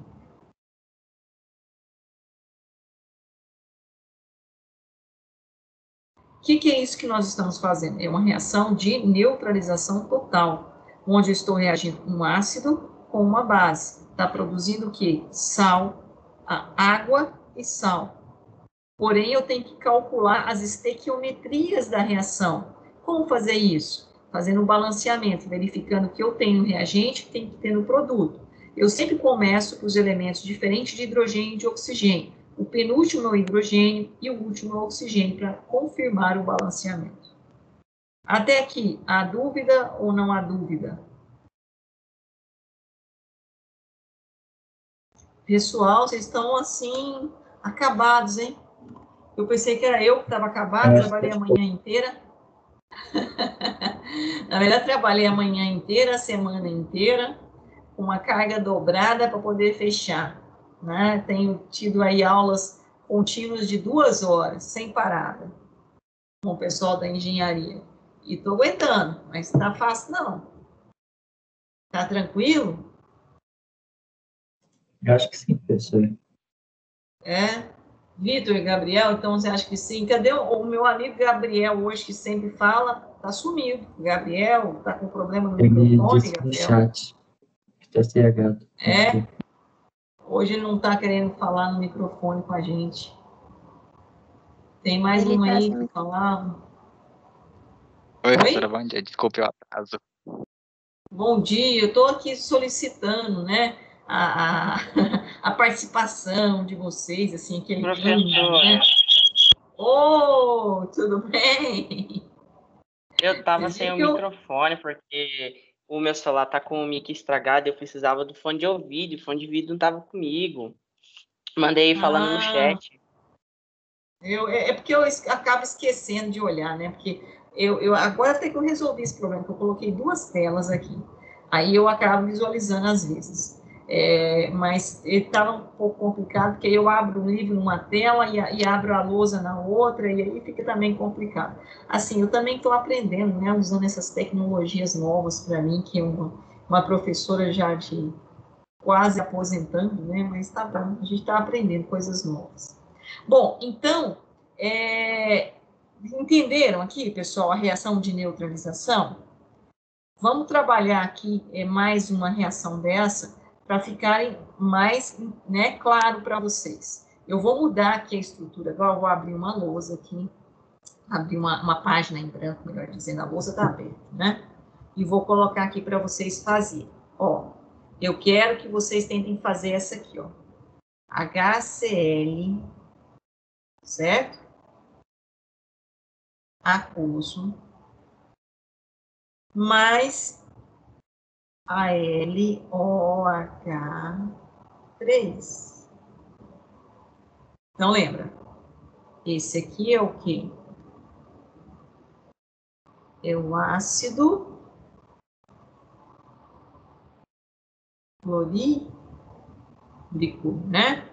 S1: O que é isso que nós estamos fazendo? É uma reação de neutralização total, onde eu estou reagindo um ácido com uma base. Está produzindo o quê? Sal, água e sal. Porém, eu tenho que calcular as estequiometrias da reação. Como fazer isso? Fazendo um balanceamento, verificando que eu tenho no reagente, tem que ter no produto. Eu sempre começo com os elementos diferentes de hidrogênio e de oxigênio. O penúltimo é o hidrogênio e o último é o oxigênio, para confirmar o balanceamento. Até aqui, há dúvida ou não há dúvida? Pessoal, vocês estão assim, acabados, hein? Eu pensei que era eu que estava acabado, trabalhei a manhã inteira. Na verdade, trabalhei a manhã inteira, a semana inteira, com uma carga dobrada para poder fechar. Né? Tenho tido aí aulas contínuas de 2 horas, sem parada, com o pessoal da engenharia. E estou aguentando, mas não está fácil, não. Está tranquilo?
S2: Eu acho que sim, professor.
S1: É? Vitor e Gabriel, então você acha que sim? Cadê o meu amigo Gabriel hoje, que sempre fala? Tá sumido. Gabriel, tá com problema no
S2: Ele
S1: microfone,
S2: disse no
S1: Gabriel?
S2: chat que tá CH.
S1: É? Hoje ele não tá querendo falar no microfone com a gente. Tem mais
S3: Ele
S1: um
S3: tá
S1: aí
S3: sem
S1: que
S3: microfone.
S1: falava.
S5: Oi, professora,
S1: Oi?
S5: bom dia. Desculpe o atraso.
S1: Bom dia, eu estou aqui solicitando, né, a, a participação de vocês, assim, aquele ânimo, né?
S6: Professora,
S1: Ô, tudo bem?
S6: eu tava
S1: Você
S6: sem
S1: viu
S6: o
S1: que eu...
S6: microfone porque o meu celular tá com o mic estragado e eu precisava do fone de ouvido, e o fone de ouvido não tava comigo. Mandei falando no
S1: Ah,
S6: chat.
S1: é porque eu acabo esquecendo de olhar, né? Porque eu agora até que eu resolvi esse problema, que eu coloquei duas telas aqui. Aí eu acabo visualizando às vezes. Mas estava um pouco complicado, porque eu abro um livro numa tela e abro a lousa na outra, e aí fica também complicado. Assim, eu também estou aprendendo, né? Usando essas tecnologias novas para mim, que é uma professora já de quase aposentando, né? Mas tá bom, a gente está aprendendo coisas novas. Bom, então, entenderam aqui, pessoal, a reação de neutralização? Vamos trabalhar aqui mais uma reação dessa para ficarem mais, né, claro para vocês. Eu vou mudar aqui a estrutura agora, eu vou abrir uma lousa aqui, abrir uma página em branco, melhor dizendo, a lousa está aberta, né? E vou colocar aqui para vocês fazerem. Ó, eu quero que vocês tentem fazer essa aqui, ó. HCl, certo? Aquoso, mais AlOH3. Então, lembra, esse aqui é o quê? É o ácido clorídrico, né?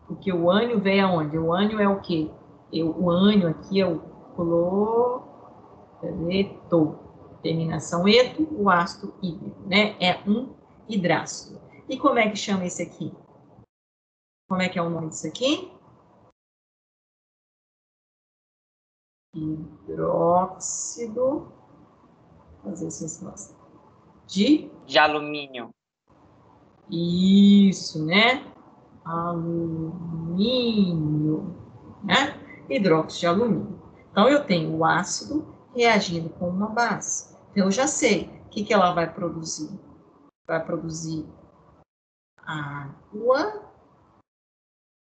S1: Porque o ânion vem aonde? O ânion é o quê? O ânion aqui é o cloreto, terminação eto, o ácido hídrico, né? É um hidrácido. E como é que chama esse aqui? Como é que é o nome disso aqui? Hidróxido, fazer esse negócio,
S6: De alumínio.
S1: isso, né? Alumínio, né? Hidróxido de alumínio. Então, eu tenho o ácido reagindo com uma base. Então, eu já sei o que ela vai produzir. Vai produzir água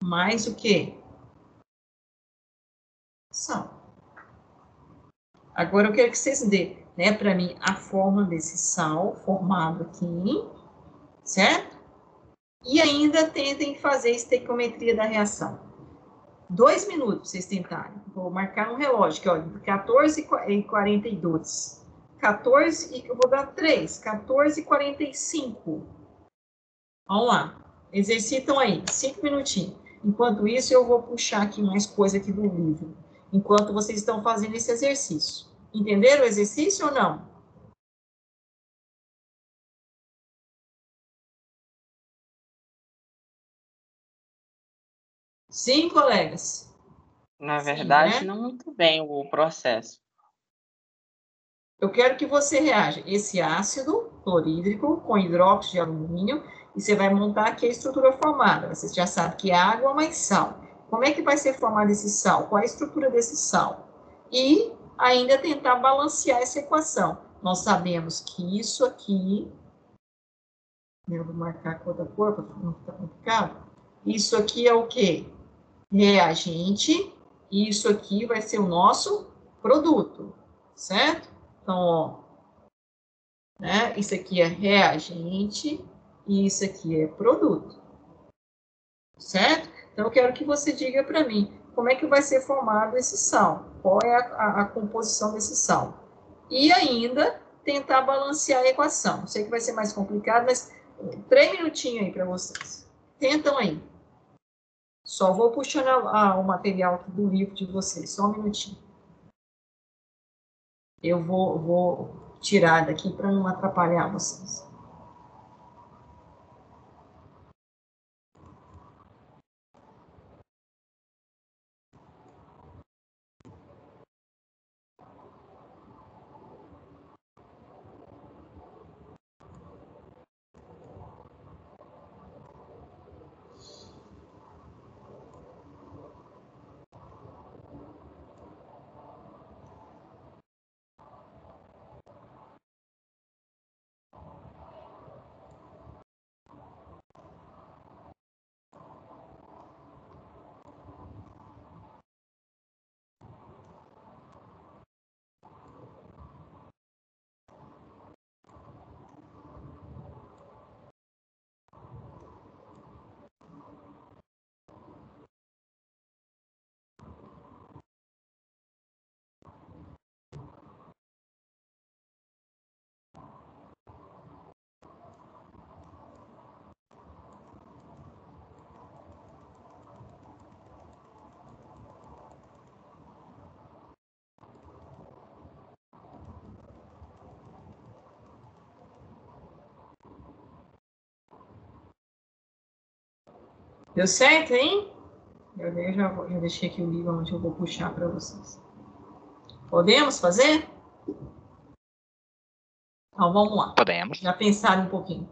S1: mais o quê? Sal. Agora, eu quero que vocês dêem, né, para mim, a forma desse sal formado aqui, certo? E ainda tentem fazer a estequiometria da reação. 2 minutos vocês tentarem. Vou marcar no relógio, que ó, 14h42. 14 e eu vou dar 3, 14h45. Vamos lá. Exercitam aí, 5 minutinhos. Enquanto isso, eu vou puxar aqui mais coisa aqui do livro. Enquanto vocês estão fazendo esse exercício. Entenderam o exercício ou não? Sim, colegas?
S6: Na
S1: Sim,
S6: verdade,
S1: né?
S6: não muito bem o processo.
S1: Eu quero que você reaja esse ácido clorídrico com hidróxido de alumínio e você vai montar aqui a estrutura formada. Você já sabe que é água mais sal. Como é que vai ser formado esse sal? Qual é a estrutura desse sal? E ainda tentar balancear essa equação. Nós sabemos que isso aqui, eu vou marcar a cor da cor para não ficar complicado. Isso aqui é o quê? Reagente, e isso aqui vai ser o nosso produto, certo? Então, ó, né? Isso aqui é reagente e isso aqui é produto, certo? Então, eu quero que você diga para mim como é que vai ser formado esse sal, qual é a composição desse sal. E ainda tentar balancear a equação. Sei que vai ser mais complicado, mas 3 minutinhos aí para vocês. Tentam aí. Só vou puxando o material aqui do livro de vocês, só um minutinho. Eu vou tirar daqui para não atrapalhar vocês. Deu certo, hein? Eu já deixei aqui o livro onde eu vou puxar para vocês. Podemos fazer? Então, vamos lá.
S5: Podemos.
S1: Já pensaram um pouquinho.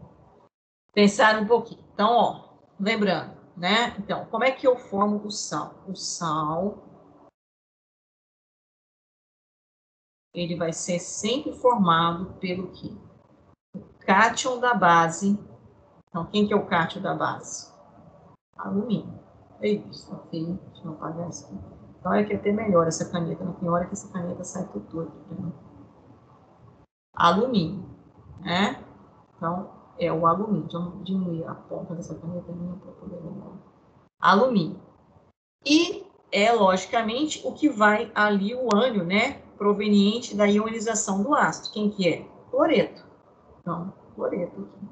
S1: Pensaram um pouquinho. Então, ó, lembrando, né? Então, como é que eu formo o sal? O sal, ele vai ser sempre formado pelo quê? O cátion da base. Então, quem que é o cátion da base? Alumínio. É isso, ok? Deixa eu apagar isso aqui. Então, é que até melhor essa caneta. Não tem hora que essa caneta sai tudo torto. Né? Alumínio, né? Então, é o alumínio. Deixa eu diminuir a ponta dessa caneta para poder lembrar. Alumínio. E é, logicamente, o que vai ali, o ânion, né? Proveniente da ionização do ácido. Quem que é? Cloreto. Então, cloreto aqui.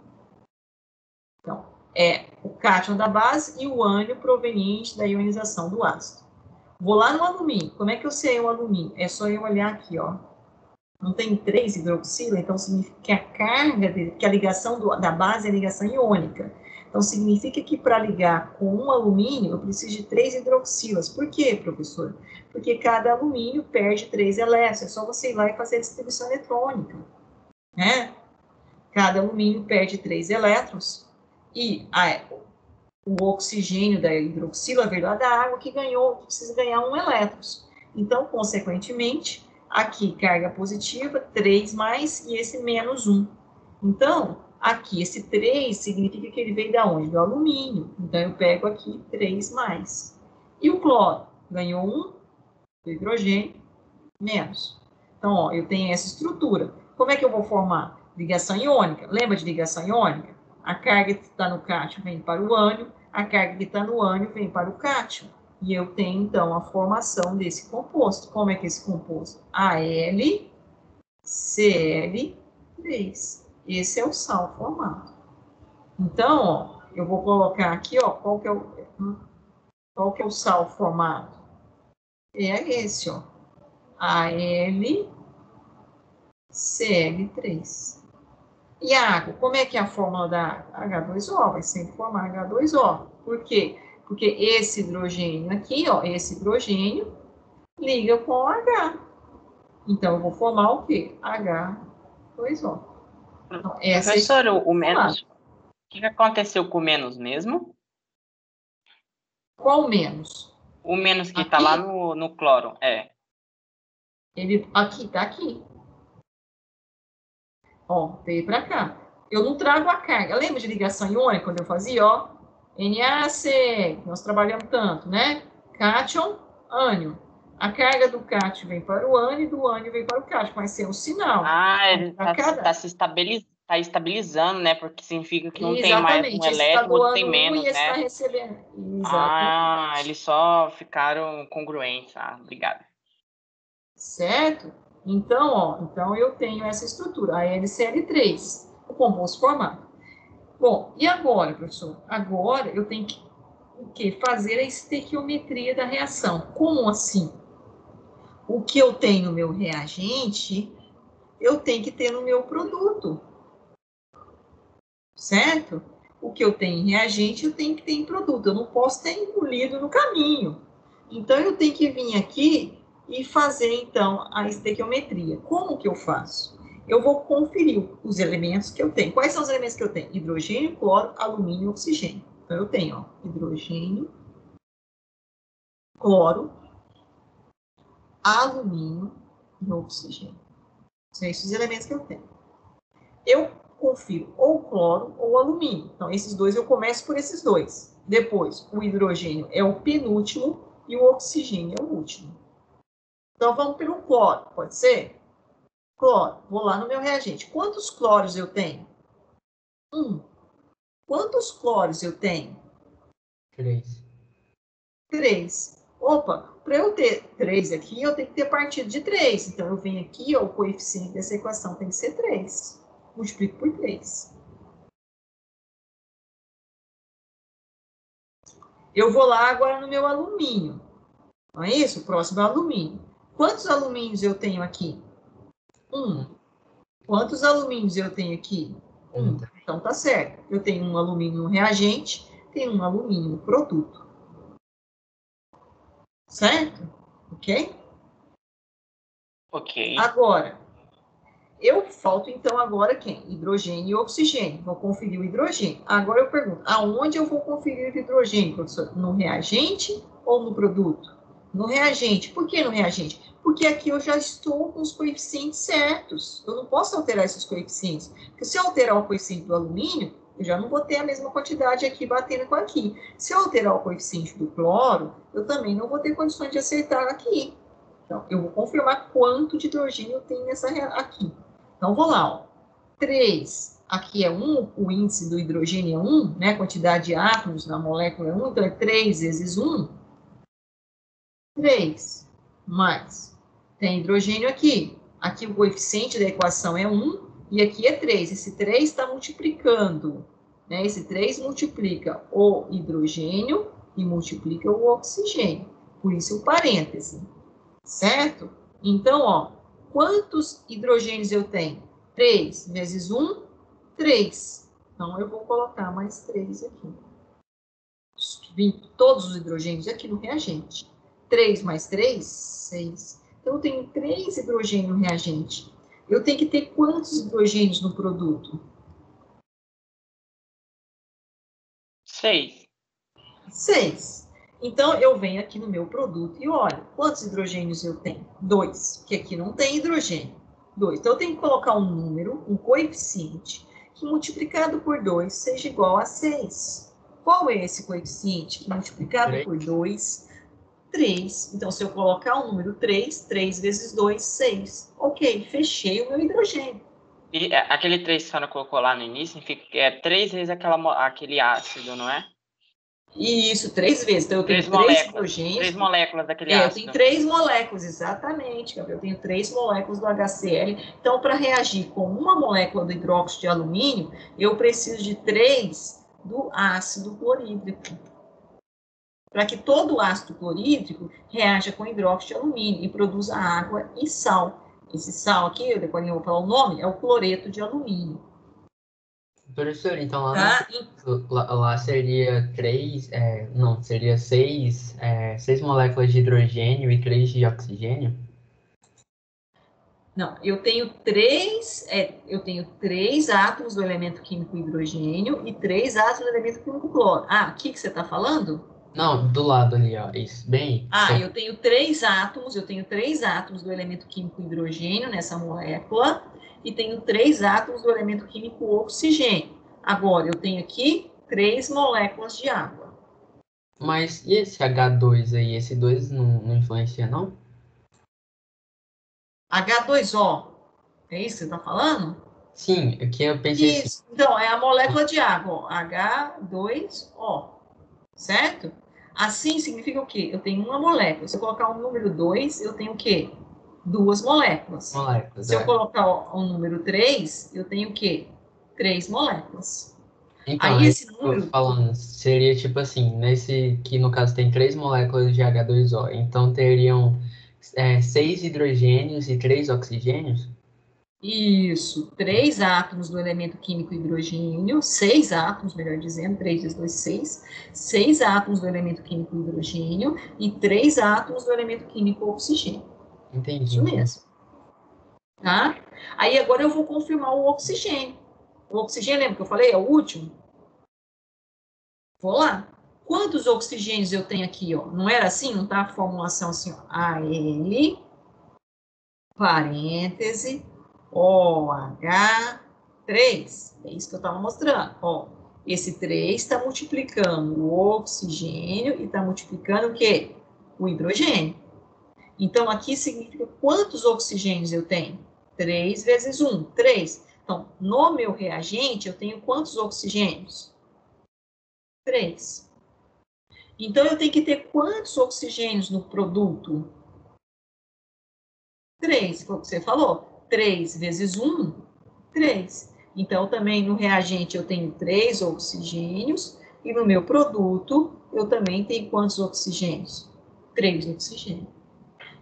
S1: Então, é o cátion da base e o ânion proveniente da ionização do ácido. Vou lá no alumínio. Como é que eu sei o alumínio? É só eu olhar aqui, ó. Não tem 3 hidroxila, então significa que a carga, que a ligação da base é a ligação iônica. Então, significa que para ligar com um alumínio, eu preciso de 3 hidroxilas. Por quê, professor? Porque cada alumínio perde 3 elétrons. É só você ir lá e fazer a distribuição eletrônica. Né? Cada alumínio perde 3 elétrons. E o oxigênio da hidroxila veio lá da água que precisa ganhar 1 elétron. Então, consequentemente, aqui carga positiva, 3 mais, e esse menos 1. Então, aqui esse 3 significa que ele veio da onde? Do alumínio. Então, eu pego aqui 3 mais. E o cloro? Ganhou 1 do hidrogênio, menos. Então, ó, eu tenho essa estrutura. Como é que eu vou formar? Ligação iônica. Lembra de ligação iônica? A carga que está no cátion vem para o ânion, a carga que está no ânion vem para o cátion. E eu tenho, então, a formação desse composto. Como é que é esse composto? AlCl3. Esse é o sal formado. Então, ó, eu vou colocar aqui, ó, qual que é o sal formado? É esse, ó. AlCl3. E a água? Como é que é a fórmula da água? H2O, vai sempre formar H2O. Por quê? Porque esse hidrogênio aqui, ó, esse hidrogênio liga com o H. Então, eu vou formar o quê? H2O. Então,
S6: professor, o menos... O que aconteceu com o menos mesmo?
S1: Qual menos?
S6: O menos que está lá no cloro, é.
S1: Ele aqui, tá aqui. Ó, veio para cá. Eu não trago a carga. Lembra de ligação iônica quando eu fazia, ó? NaCl, nós trabalhamos tanto, né? Cátion, ânion. A carga do cátion vem para o ânion e do ânion vem para o cátion, vai ser um sinal.
S6: Ah, ele está se estabilizando, né? Porque significa que não tem mais um elétron, outro tem menos, né? Está
S1: recebendo. Exatamente.
S6: Ah, eles só ficaram congruentes. Ah, obrigado.
S1: Certo? Então, ó, então eu tenho essa estrutura, a AlCl3, o composto formado. Bom, e agora, professor? Agora eu tenho que fazer a estequiometria da reação. Como assim? O que eu tenho no meu reagente, eu tenho que ter no meu produto. Certo? O que eu tenho em reagente, eu tenho que ter em produto. Eu não posso ter engolido no caminho. Então, eu tenho que vir aqui e fazer, então, a estequiometria. Como que eu faço? Eu vou conferir os elementos que eu tenho. Quais são os elementos que eu tenho? Hidrogênio, cloro, alumínio e oxigênio. Então, eu tenho, ó, hidrogênio, cloro, alumínio e oxigênio. São esses os elementos que eu tenho. Eu confiro ou cloro ou alumínio. Então, esses dois, eu começo por esses dois. Depois, o hidrogênio é o penúltimo e o oxigênio é o último. Então, vamos pelo cloro, pode ser? Cloro, vou lá no meu reagente. Quantos cloros eu tenho? 1. Quantos cloros eu tenho?
S2: 3.
S1: 3. Opa, para eu ter 3 aqui, eu tenho que ter partido de 3. Então, eu venho aqui, ó, o coeficiente dessa equação tem que ser 3. Multiplico por 3. Eu vou lá agora no meu alumínio. Não é isso? O próximo é alumínio. Quantos alumínios eu tenho aqui? 1. Quantos alumínios eu tenho aqui? 1. Então, tá certo. Eu tenho um alumínio no reagente, ter um alumínio no produto. Certo? Ok?
S6: Ok.
S1: Agora, falta então agora quem? Hidrogênio e oxigênio. Vou conferir o hidrogênio. Agora eu pergunto, aonde eu vou conferir o hidrogênio, professor? No reagente ou no produto? No reagente. Por que no reagente? Porque aqui eu já estou com os coeficientes certos. Eu não posso alterar esses coeficientes. Porque se eu alterar o coeficiente do alumínio, eu já não vou ter a mesma quantidade aqui batendo com aqui. Se eu alterar o coeficiente do cloro, eu também não vou ter condições de acertar aqui. Então, eu vou confirmar quanto de hidrogênio eu tenho aqui. Então, vou lá, ó. 3, aqui é 1, o índice do hidrogênio é 1, né? A quantidade de átomos na molécula é 1, então é 3 vezes 1. 3, mais. Tem hidrogênio aqui. Aqui o coeficiente da equação é 1, e aqui é 3. Esse 3 está multiplicando, né? Esse 3 multiplica o hidrogênio e multiplica o oxigênio. Por isso o parêntese, certo? Então, ó, quantos hidrogênios eu tenho? 3 vezes 1, 3. Então, eu vou colocar mais 3 aqui. Todos os hidrogênios aqui no reagente. 3 mais 3, 6. Então, eu tenho 3 hidrogênios no reagente. Eu tenho que ter quantos hidrogênios no produto?
S6: 6.
S1: 6. Então, eu venho aqui no meu produto e olho, quantos hidrogênios eu tenho? 2, porque aqui não tem hidrogênio. 2. Então, eu tenho que colocar um número, um coeficiente, que multiplicado por 2 seja igual a 6. Qual é esse coeficiente que multiplicado
S7: 3.
S1: por 2, 3. Então, se eu colocar o número 3, 3 vezes 2, 6. Ok, fechei o meu hidrogênio.
S6: E aquele 3 que a senhora colocou lá no início, é 3 vezes aquele ácido, não é?
S1: Isso, 3 vezes. Então, eu tenho 3
S6: moléculas.
S1: hidrogênios.
S6: 3 moléculas daquele
S1: Eu
S6: ácido.
S1: tenho 3 moléculas, exatamente, Gabriel. Eu tenho 3 moléculas do HCl. Então, para reagir com uma molécula do hidróxido de alumínio, eu preciso de 3 do ácido clorídrico. Para que todo o ácido clorídrico reaja com hidróxido de alumínio e produza água e sal. Esse sal aqui, eu depois vou falar o nome, é o cloreto de alumínio.
S7: Professor, então lá,
S1: Tá?
S7: lá seria 3, não, seria 6 moléculas de hidrogênio e 3 de oxigênio?
S1: Não, eu tenho 3 átomos do elemento químico hidrogênio e 3 átomos do elemento químico cloro. Ah, aqui que você está falando?
S7: Não, do lado ali, ó, isso, bem...
S1: Eu tenho 3 átomos do elemento químico hidrogênio nessa molécula e tenho 3 átomos do elemento químico oxigênio. Agora, eu tenho aqui 3 moléculas de água.
S7: Mas e esse H2 aí? Esse 2 não influencia, não?
S1: H2O, é isso que você está falando?
S7: Sim, aqui eu pensei assim.
S1: Isso, então, é a molécula de água, ó, H2O, certo? Assim significa o quê? Eu tenho uma molécula. Se eu colocar um número 2, eu tenho o quê? 2 moléculas. Se eu colocar o número 3, eu tenho o quê? 3 moléculas.
S7: Então,
S1: aí esse número...
S7: falando, seria tipo assim, nesse que no caso tem 3 moléculas de H2O, então teriam 6 hidrogênios e 3 oxigênios?
S1: Isso, 3 átomos do elemento químico hidrogênio, 6 átomos, melhor dizendo, 3 vezes 2, 6. 6 átomos do elemento químico hidrogênio e 3 átomos do elemento químico oxigênio.
S7: Entendi.
S1: Isso mesmo. Tá? Aí agora eu vou confirmar o oxigênio. O oxigênio, lembra que eu falei? É o último? Vou lá. Quantos oxigênios eu tenho aqui? Ó? Não era assim? Não tá a formulação assim? Ó. AL, parêntese, OH, 3. É isso que eu estava mostrando. Ó, esse 3 está multiplicando o oxigênio e está multiplicando o quê? O hidrogênio. Então, aqui significa quantos oxigênios eu tenho? 3 vezes 1, 3. Então, no meu reagente, eu tenho quantos oxigênios? 3. Então, eu tenho que ter quantos oxigênios no produto? 3, foi o que você falou. 3 vezes 1, 3. Então, também no reagente eu tenho 3 oxigênios e no meu produto eu também tenho quantos oxigênios? 3 oxigênios.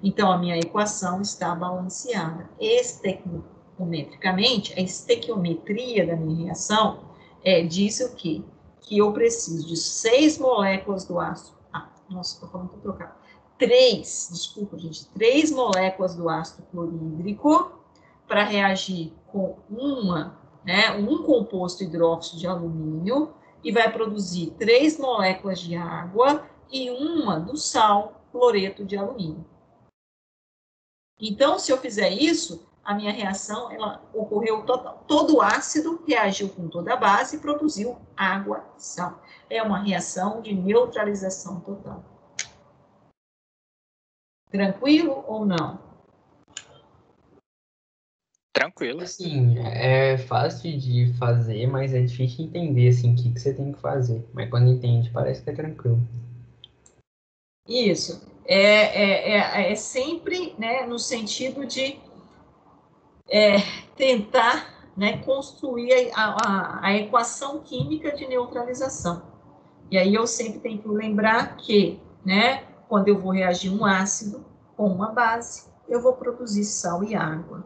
S1: Então, a minha equação está balanceada. Estequiometricamente, a estequiometria da minha reação diz o quê? que eu preciso de 6 moléculas do ácido. Nossa, estou falando que trocar. 3 moléculas do ácido clorídrico para reagir com um composto hidróxido de alumínio e vai produzir 3 moléculas de água e uma do sal cloreto de alumínio. Então, se eu fizer isso, a minha reação, ela ocorreu total. Todo o ácido reagiu com toda a base e produziu água e sal. É uma reação de neutralização total. Tranquilo ou não?
S5: Tranquilo.
S7: Assim, é fácil de fazer, mas é difícil de entender, assim, o que você tem que fazer. Mas quando entende, parece que é tranquilo.
S1: Isso. É sempre, né, no sentido de tentar, né, construir a equação química de neutralização. E aí eu sempre tenho que lembrar que, né, quando eu vou reagir um ácido com uma base, eu vou produzir sal e água.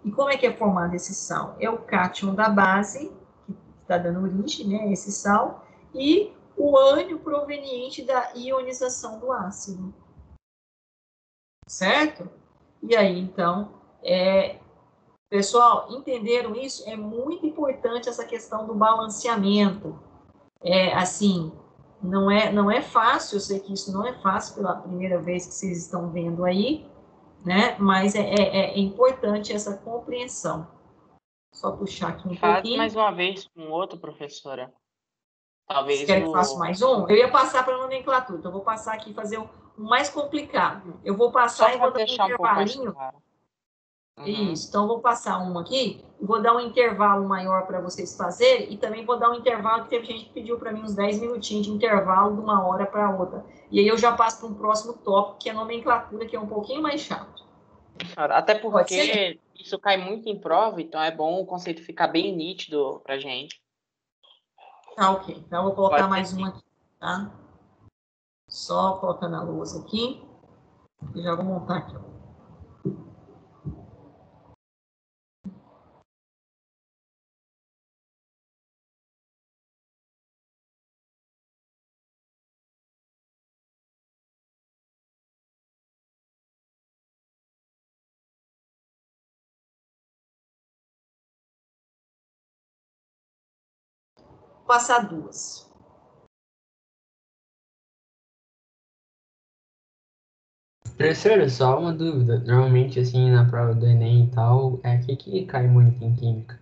S1: E como é que é formado esse sal? É o cátion da base, que está dando origem, né, a esse sal, e o ânion proveniente da ionização do ácido. Certo? E aí, então, pessoal, entenderam isso? É muito importante essa questão do balanceamento. Assim, não é fácil, eu sei que isso não é fácil pela primeira vez que vocês estão vendo aí, né? Mas é importante essa compreensão. Só puxar aqui um
S6: Faz
S1: pouquinho.
S6: mais uma vez com outro, professora. Talvez
S1: Vocês querem que eu faça mais um? Eu ia passar para a nomenclatura, então eu vou passar aqui e fazer o mais complicado. Eu vou passar e vou dar um
S6: deixar um pouco mais
S1: intervalinho.
S6: claro.
S1: Isso, então eu vou passar um aqui, vou dar um intervalo maior para vocês fazerem e também vou dar um intervalo, que teve gente que pediu para mim uns 10 minutinhos de intervalo de uma hora para outra. E aí eu já passo para um próximo tópico, que é a nomenclatura, que é um pouquinho mais chato.
S6: Até porque isso cai muito em prova, então é bom o conceito ficar bem nítido para gente.
S1: Tá, ok. Então eu vou colocar mais uma aqui, tá? Só colocando a lousa aqui e já vou montar aqui, ó. Vou passar duas.
S7: Professora, só uma dúvida. Normalmente, assim, na prova do Enem e tal, o que cai muito em química?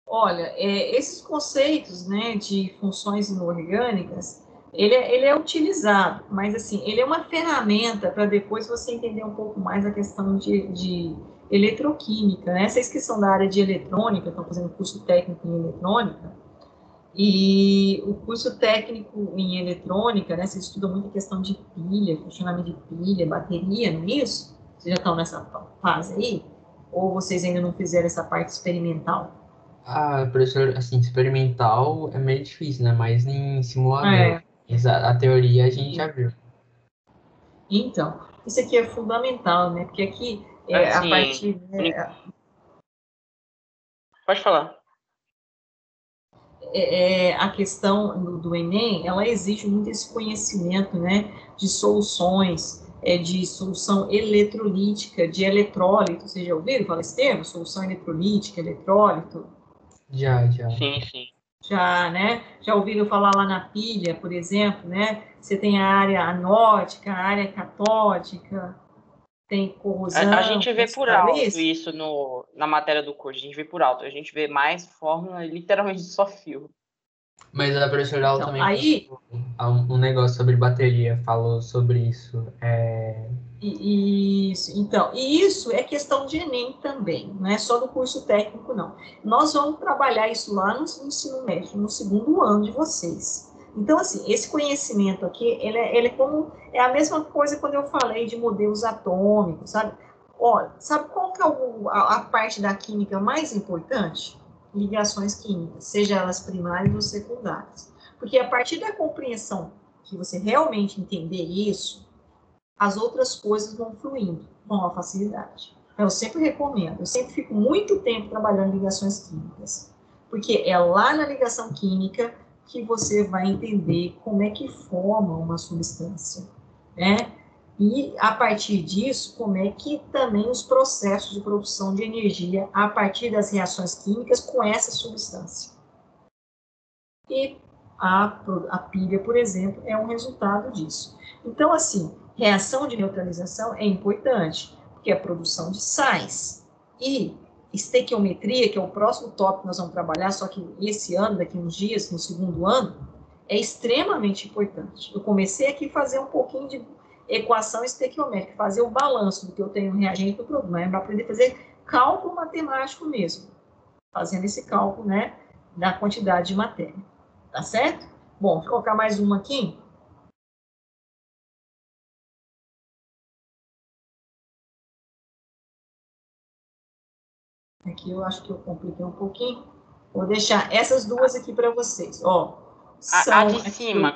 S1: Olha, esses conceitos, né, de funções inorgânicas, ele é utilizado, mas assim, ele é uma ferramenta para depois você entender um pouco mais a questão de eletroquímica, né? Vocês que são da área de eletrônica, estão fazendo curso técnico em eletrônica, e o curso técnico em eletrônica, né, você estuda muito a questão de pilha, funcionamento de pilha, bateria, não é isso? Vocês já estão nessa fase aí? Ou vocês ainda não fizeram essa parte experimental?
S7: Professor, assim, experimental é meio difícil, né? Mas em simulador. A teoria a gente já viu.
S1: Então, isso aqui é fundamental, né? Porque aqui,
S6: Assim,
S1: a partir...
S6: Pode falar.
S1: A questão do Enem, ela exige muito esse conhecimento, né? De soluções, de solução eletrolítica, de eletrólito. Vocês já ouviram falar esse termo? Solução eletrolítica, eletrólito?
S7: Já.
S6: Sim.
S1: Já, né? Já ouviram falar lá na pilha, por exemplo, né? Você tem a área anódica, a área catódica, tem corrosão.
S6: A gente vê por alto isso na matéria do curso, a gente vê por alto. A gente vê mais fórmula, literalmente só fio.
S7: Mas a professora
S1: então,
S7: também um negócio sobre bateria, falou sobre isso.
S1: Isso é questão de Enem também, não é só do curso técnico, não. Nós vamos trabalhar isso lá no ensino médio, no segundo ano de vocês. Então, assim, esse conhecimento aqui, ele é a mesma coisa quando eu falei de modelos atômicos, sabe? Olha, sabe qual que é a parte da química mais importante? Ligações químicas, seja elas primárias ou secundárias. Porque a partir da compreensão que você realmente entender isso, as outras coisas vão fluindo com uma facilidade. Então, eu sempre recomendo, eu sempre fico muito tempo trabalhando em ligações químicas. Porque é lá na ligação química que você vai entender como é que forma uma substância, né? E, a partir disso, como é que também os processos de produção de energia a partir das reações químicas com essa substância. E a pilha, por exemplo, é um resultado disso. Então, assim, reação de neutralização é importante, porque é a produção de sais. E estequiometria, que é o próximo tópico que nós vamos trabalhar, só que esse ano, daqui a uns dias, no segundo ano, é extremamente importante. Eu comecei aqui a fazer um pouquinho de equação estequiométrica, fazer o balanço do que eu tenho reagente do produto, mas é para aprender a fazer cálculo matemático mesmo, fazendo esse cálculo, né, da quantidade de matéria. Tá certo? Bom, vou colocar mais uma aqui. Aqui eu acho que eu compliquei um pouquinho. Vou deixar essas duas aqui para vocês. Ó,
S6: A de cima.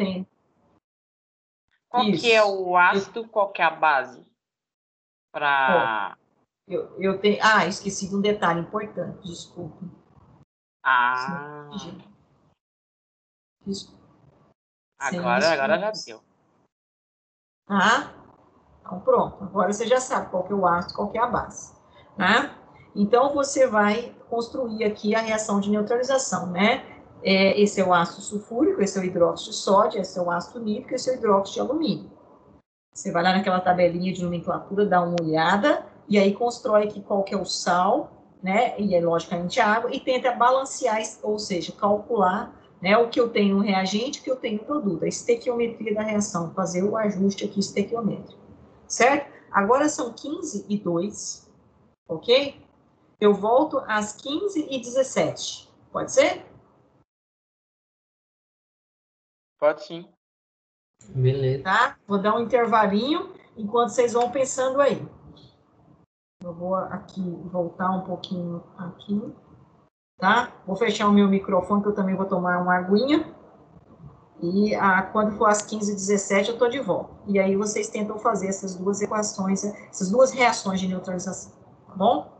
S6: Qual que é o ácido, qual que é a base? Para...
S1: Eu tenho... esqueci de um detalhe importante, desculpa. Desculpa.
S6: Agora já deu.
S1: Então pronto. Agora você já sabe qual que é o ácido, qual que é a base. Né? Então você vai construir aqui a reação de neutralização, né? Esse é o ácido sulfúrico, esse é o hidróxido de sódio, esse é o ácido nítrico, esse é o hidróxido de alumínio. Você vai lá naquela tabelinha de nomenclatura, dá uma olhada, e aí constrói aqui qual que é o sal, né? E é logicamente a água, e tenta balancear, ou seja, calcular, né, o que eu tenho no reagente, o que eu tenho no produto, a estequiometria da reação, fazer o ajuste aqui estequiométrico, certo? Agora são 15:02, ok? Eu volto às 15:17, pode ser?
S6: Pode sim.
S7: Beleza.
S1: Tá? Vou dar um intervalinho enquanto vocês vão pensando aí. Eu vou aqui voltar um pouquinho aqui, tá? Vou fechar o meu microfone, que eu também vou tomar uma aguinha. E quando for às 15:17, eu tô de volta. E aí vocês tentam fazer essas duas equações, essas duas reações de neutralização, tá bom?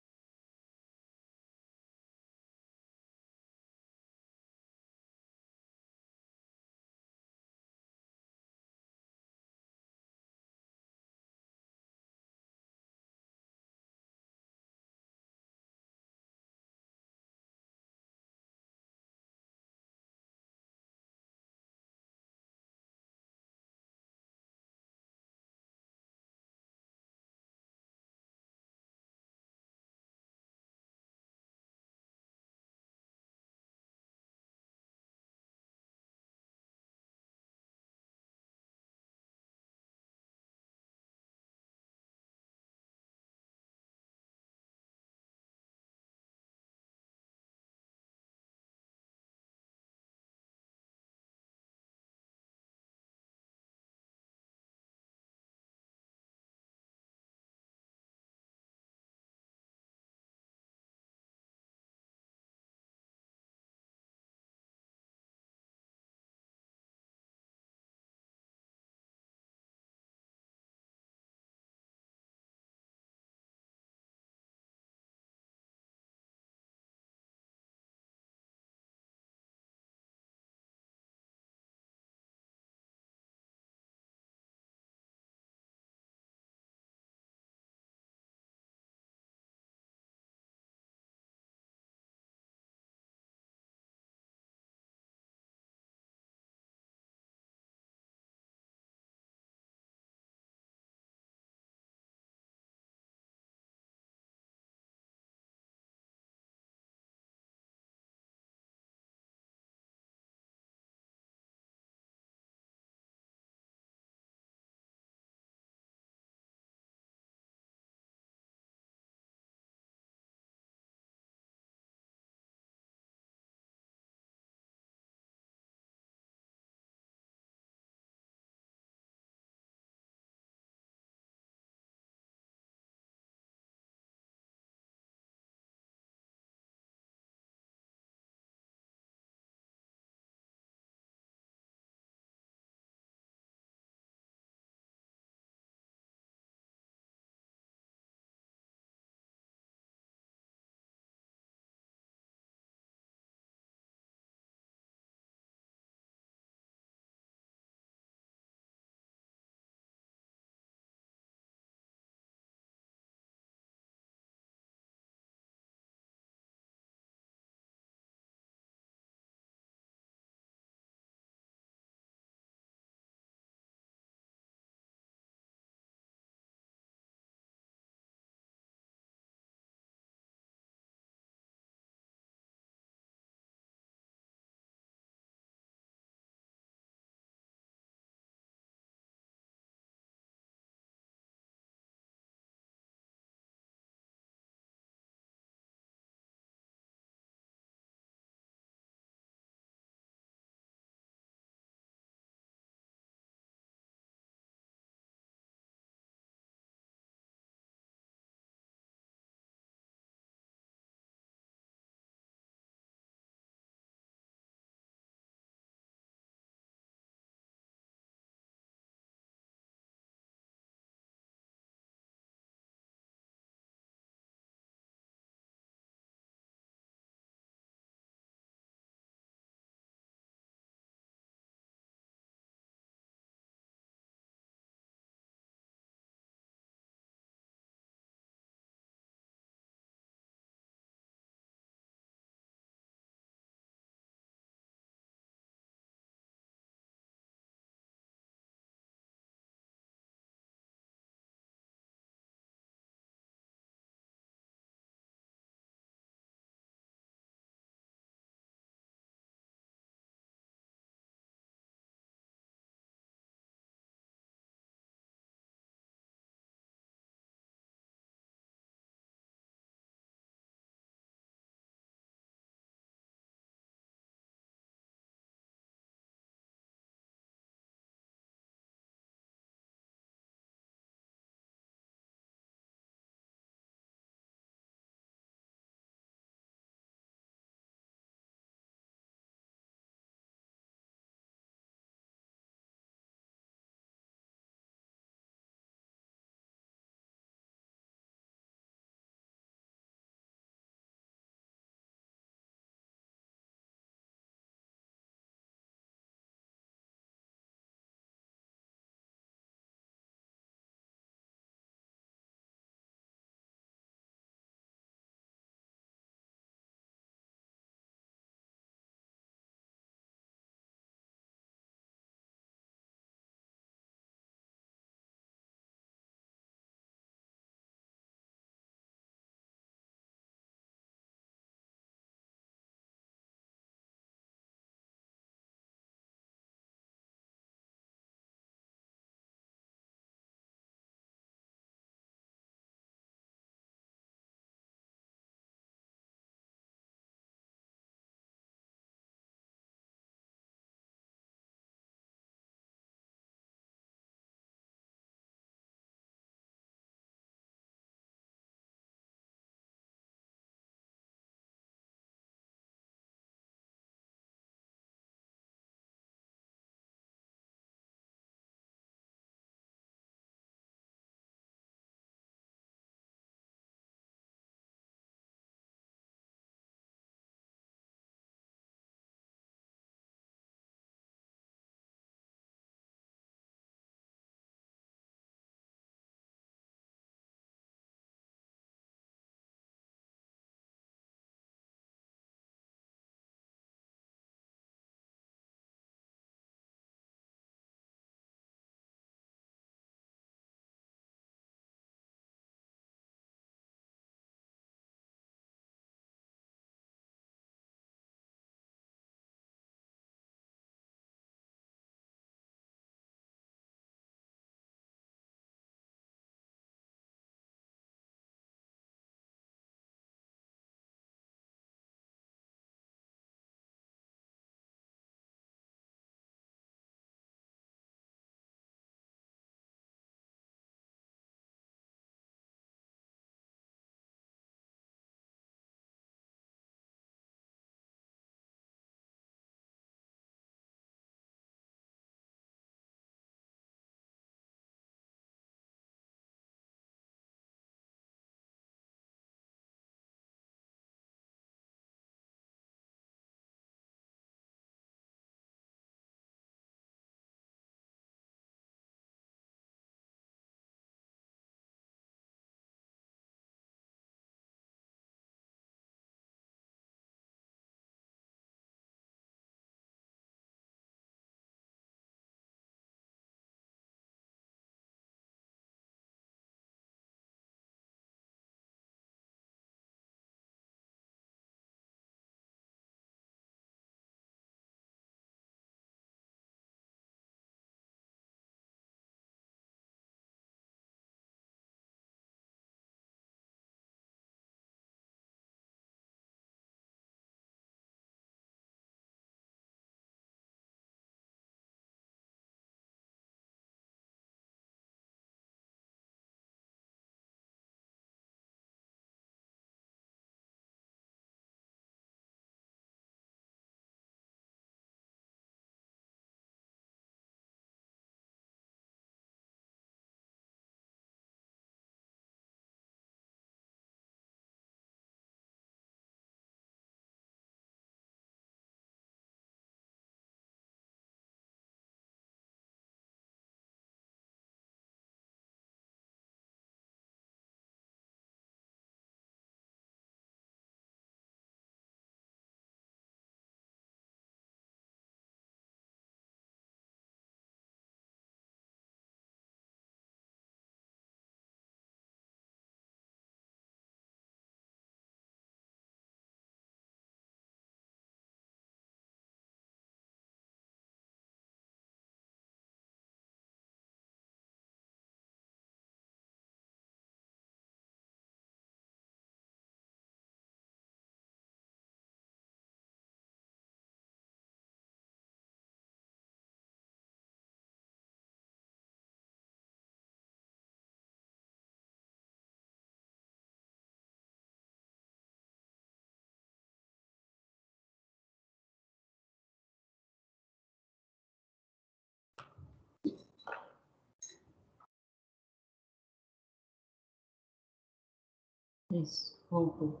S1: Isso, voltou.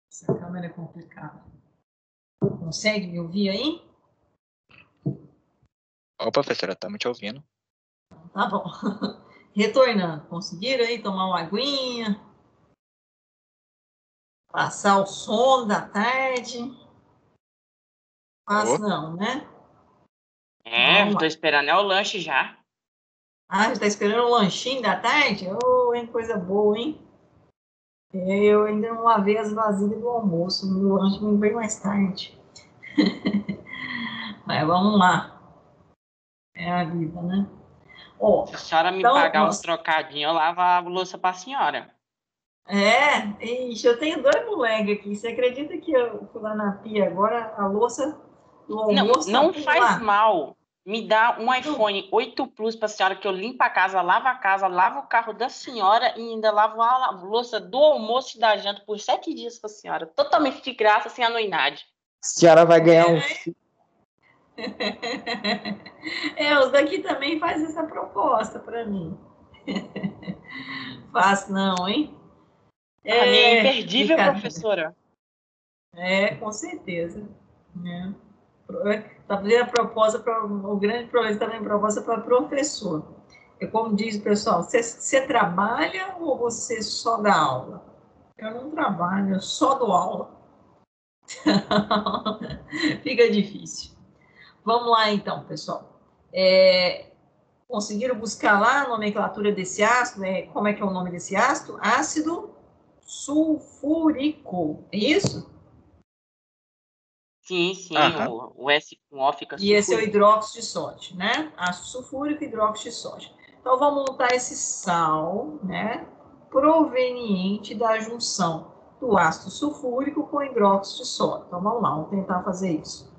S1: Essa câmera é complicada. Consegue me ouvir aí?
S5: Ô, professora, estamos te ouvindo.
S1: Tá bom. Retornando. Conseguiram aí tomar uma aguinha? Passar o sono da tarde? Fácil não, né?
S6: Tô esperando o lanche já.
S1: Ah, já tá esperando o lanchinho da tarde? Oh, hein, coisa boa, hein? Eu ainda não lavei as vasilhas do almoço. O meu lanche vem bem mais tarde. Mas vamos lá. É a vida, né?
S6: Se a senhora me pagar uns trocadinhos, eu lavo a louça pra senhora.
S1: Ixi, eu tenho 2 moleques aqui. Você acredita que eu fui lá na pia agora, a louça do almoço?
S6: Não faz mal. Me dá um iPhone 8 Plus pra senhora que eu limpo a casa, lavo o carro da senhora e ainda lavo a louça do almoço e da janta por 7 dias pra senhora. Totalmente de graça, sem anuidade.
S4: A senhora vai ganhar um...
S1: Os daqui também fazem essa proposta para mim. Fácil não, hein?
S6: É imperdível, professora.
S1: Com certeza. Está fazendo a proposta para o grande problema está fazendo proposta para professor. É como diz o pessoal, você trabalha ou você só dá aula? Eu não trabalho, eu só dou aula. Fica difícil. Vamos lá então, pessoal. Conseguiram buscar lá a nomenclatura desse ácido? Como é que é o nome desse ácido? Ácido sulfúrico, é isso?
S6: Sim, o S com O fica sulfúrico.
S1: E esse é o hidróxido de sódio, né? Ácido sulfúrico e hidróxido de sódio. Então, vamos montar esse sal, né? Proveniente da junção do ácido sulfúrico com hidróxido de sódio. Então, vamos lá, vamos tentar fazer isso.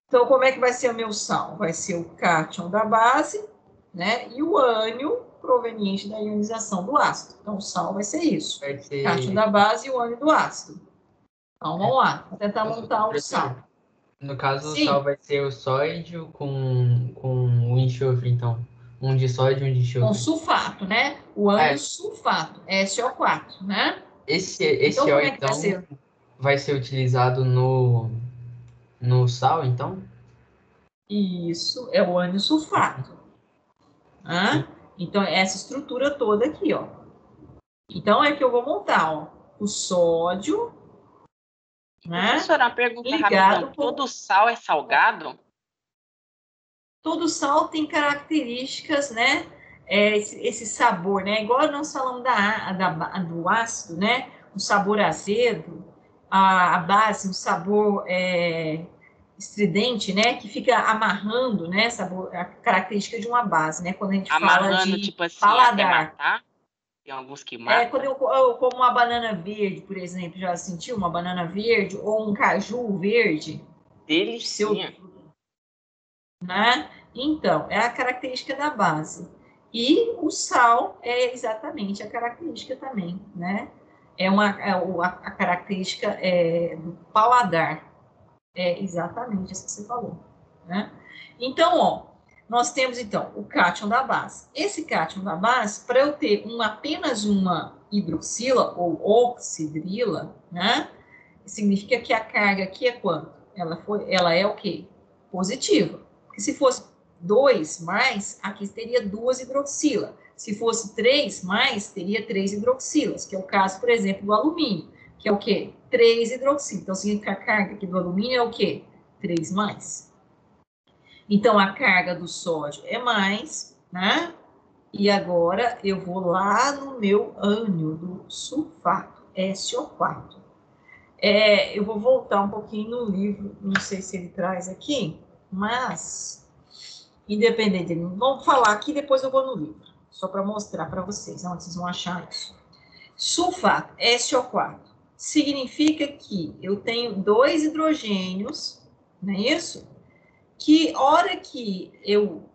S1: Então, como é que vai ser o meu sal? Vai ser o cátion da base, né? E o ânion proveniente da ionização do ácido. Então, o sal vai ser isso. Cátion da base e o ânion do ácido. Então, vamos lá. Vamos tentar montar o sal.
S7: No caso, o sal vai ser o sódio com o enxofre, então. Um de sódio e um de enxofre.
S1: Com sulfato, né? O ânion sulfato, SO4, né?
S7: Esse
S1: então,
S7: O, então, vai ser utilizado no sal, então?
S1: Isso, é o ânion sulfato. Então, essa estrutura toda aqui, ó. Então, é que eu vou montar, ó. O sódio, né?
S6: Professora, uma pergunta rapidão. Todo sal é salgado?
S1: Todo sal tem características, né? Esse sabor, né? Igual nós falamos do ácido, né? O sabor azedo, a base, um sabor estridente, né? Que fica amarrando, né? A característica de uma base, né? Quando a gente fala de
S6: tipo assim,
S1: paladar.
S6: Matar? Tem alguns que matam.
S1: Quando eu como uma banana verde, por exemplo, já sentiu uma banana verde ou um caju verde?
S6: Delicinha.
S1: Né? Então, é a característica da base. E o sal é exatamente a característica também, né? A característica do paladar. É exatamente isso que você falou, né? Então, ó, nós temos, então, o cátion da base. Esse cátion da base, para eu ter apenas uma hidroxila ou oxidrila, né? Significa que a carga aqui é quanto? Ela é o quê? Positiva. Porque se fosse 2 mais, aqui teria 2 hidroxila. Se fosse 3 mais, teria 3 hidroxilas, que é o caso, por exemplo, do alumínio, que é o quê? 3 hidroxilas. Então, significa que a carga aqui do alumínio é o quê? 3 mais. Então, a carga do sódio é mais, né? E agora, eu vou lá no meu ânion do sulfato, SO4. Eu vou voltar um pouquinho no livro, não sei se ele traz aqui, mas, independente dele, vamos falar aqui, depois eu vou no livro, só para mostrar para vocês, onde vocês vão achar isso. Sulfato, SO4, significa que eu tenho 2 hidrogênios, não é isso? Que, hora que eu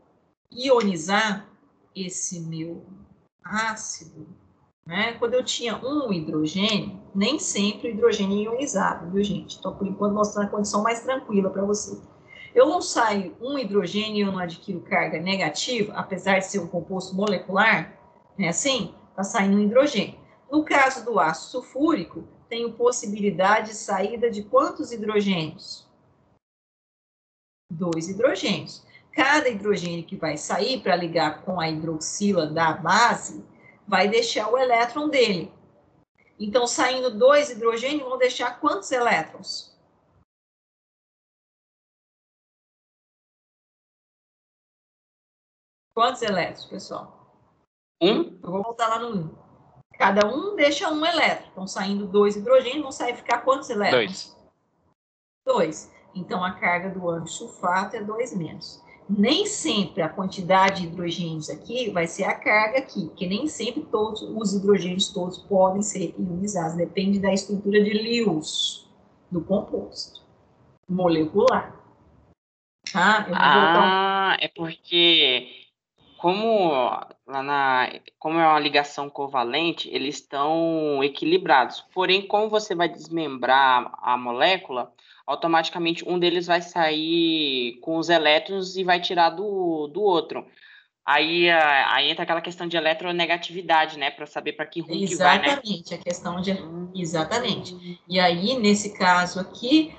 S1: ionizar esse meu ácido, né? Quando eu tinha um hidrogênio, nem sempre o hidrogênio é ionizado, viu, gente? Então, por enquanto, mostrando a condição mais tranquila para você. Eu não saio um hidrogênio e eu não adquiro carga negativa, apesar de ser um composto molecular, né? Assim, tá saindo um hidrogênio. No caso do ácido sulfúrico, tenho possibilidade de saída de quantos hidrogênios? 2 hidrogênios. Cada hidrogênio que vai sair para ligar com a hidroxila da base, vai deixar o elétron dele. Então, saindo 2 hidrogênios, vão deixar quantos elétrons? Quantos elétrons, pessoal?
S6: 1.
S1: Eu vou voltar lá no 1. Cada um deixa um elétron. Então, saindo 2 hidrogênios, vão sair ficar quantos elétrons? 2. Então, a carga do sulfato é 2 menos. Nem sempre a quantidade de hidrogênios aqui vai ser a carga aqui, porque nem sempre todos os hidrogênios todos podem ser ionizados. Depende da estrutura de Lewis do composto molecular. Eu vou voltar.
S6: É porque como é uma ligação covalente, eles estão equilibrados. Porém, como você vai desmembrar a molécula, automaticamente um deles vai sair com os elétrons e vai tirar do outro. Aí entra aquela questão de eletronegatividade, né? Para saber para que rumo que vai, né?
S1: Exatamente, a questão de... Exatamente. E aí, nesse caso aqui,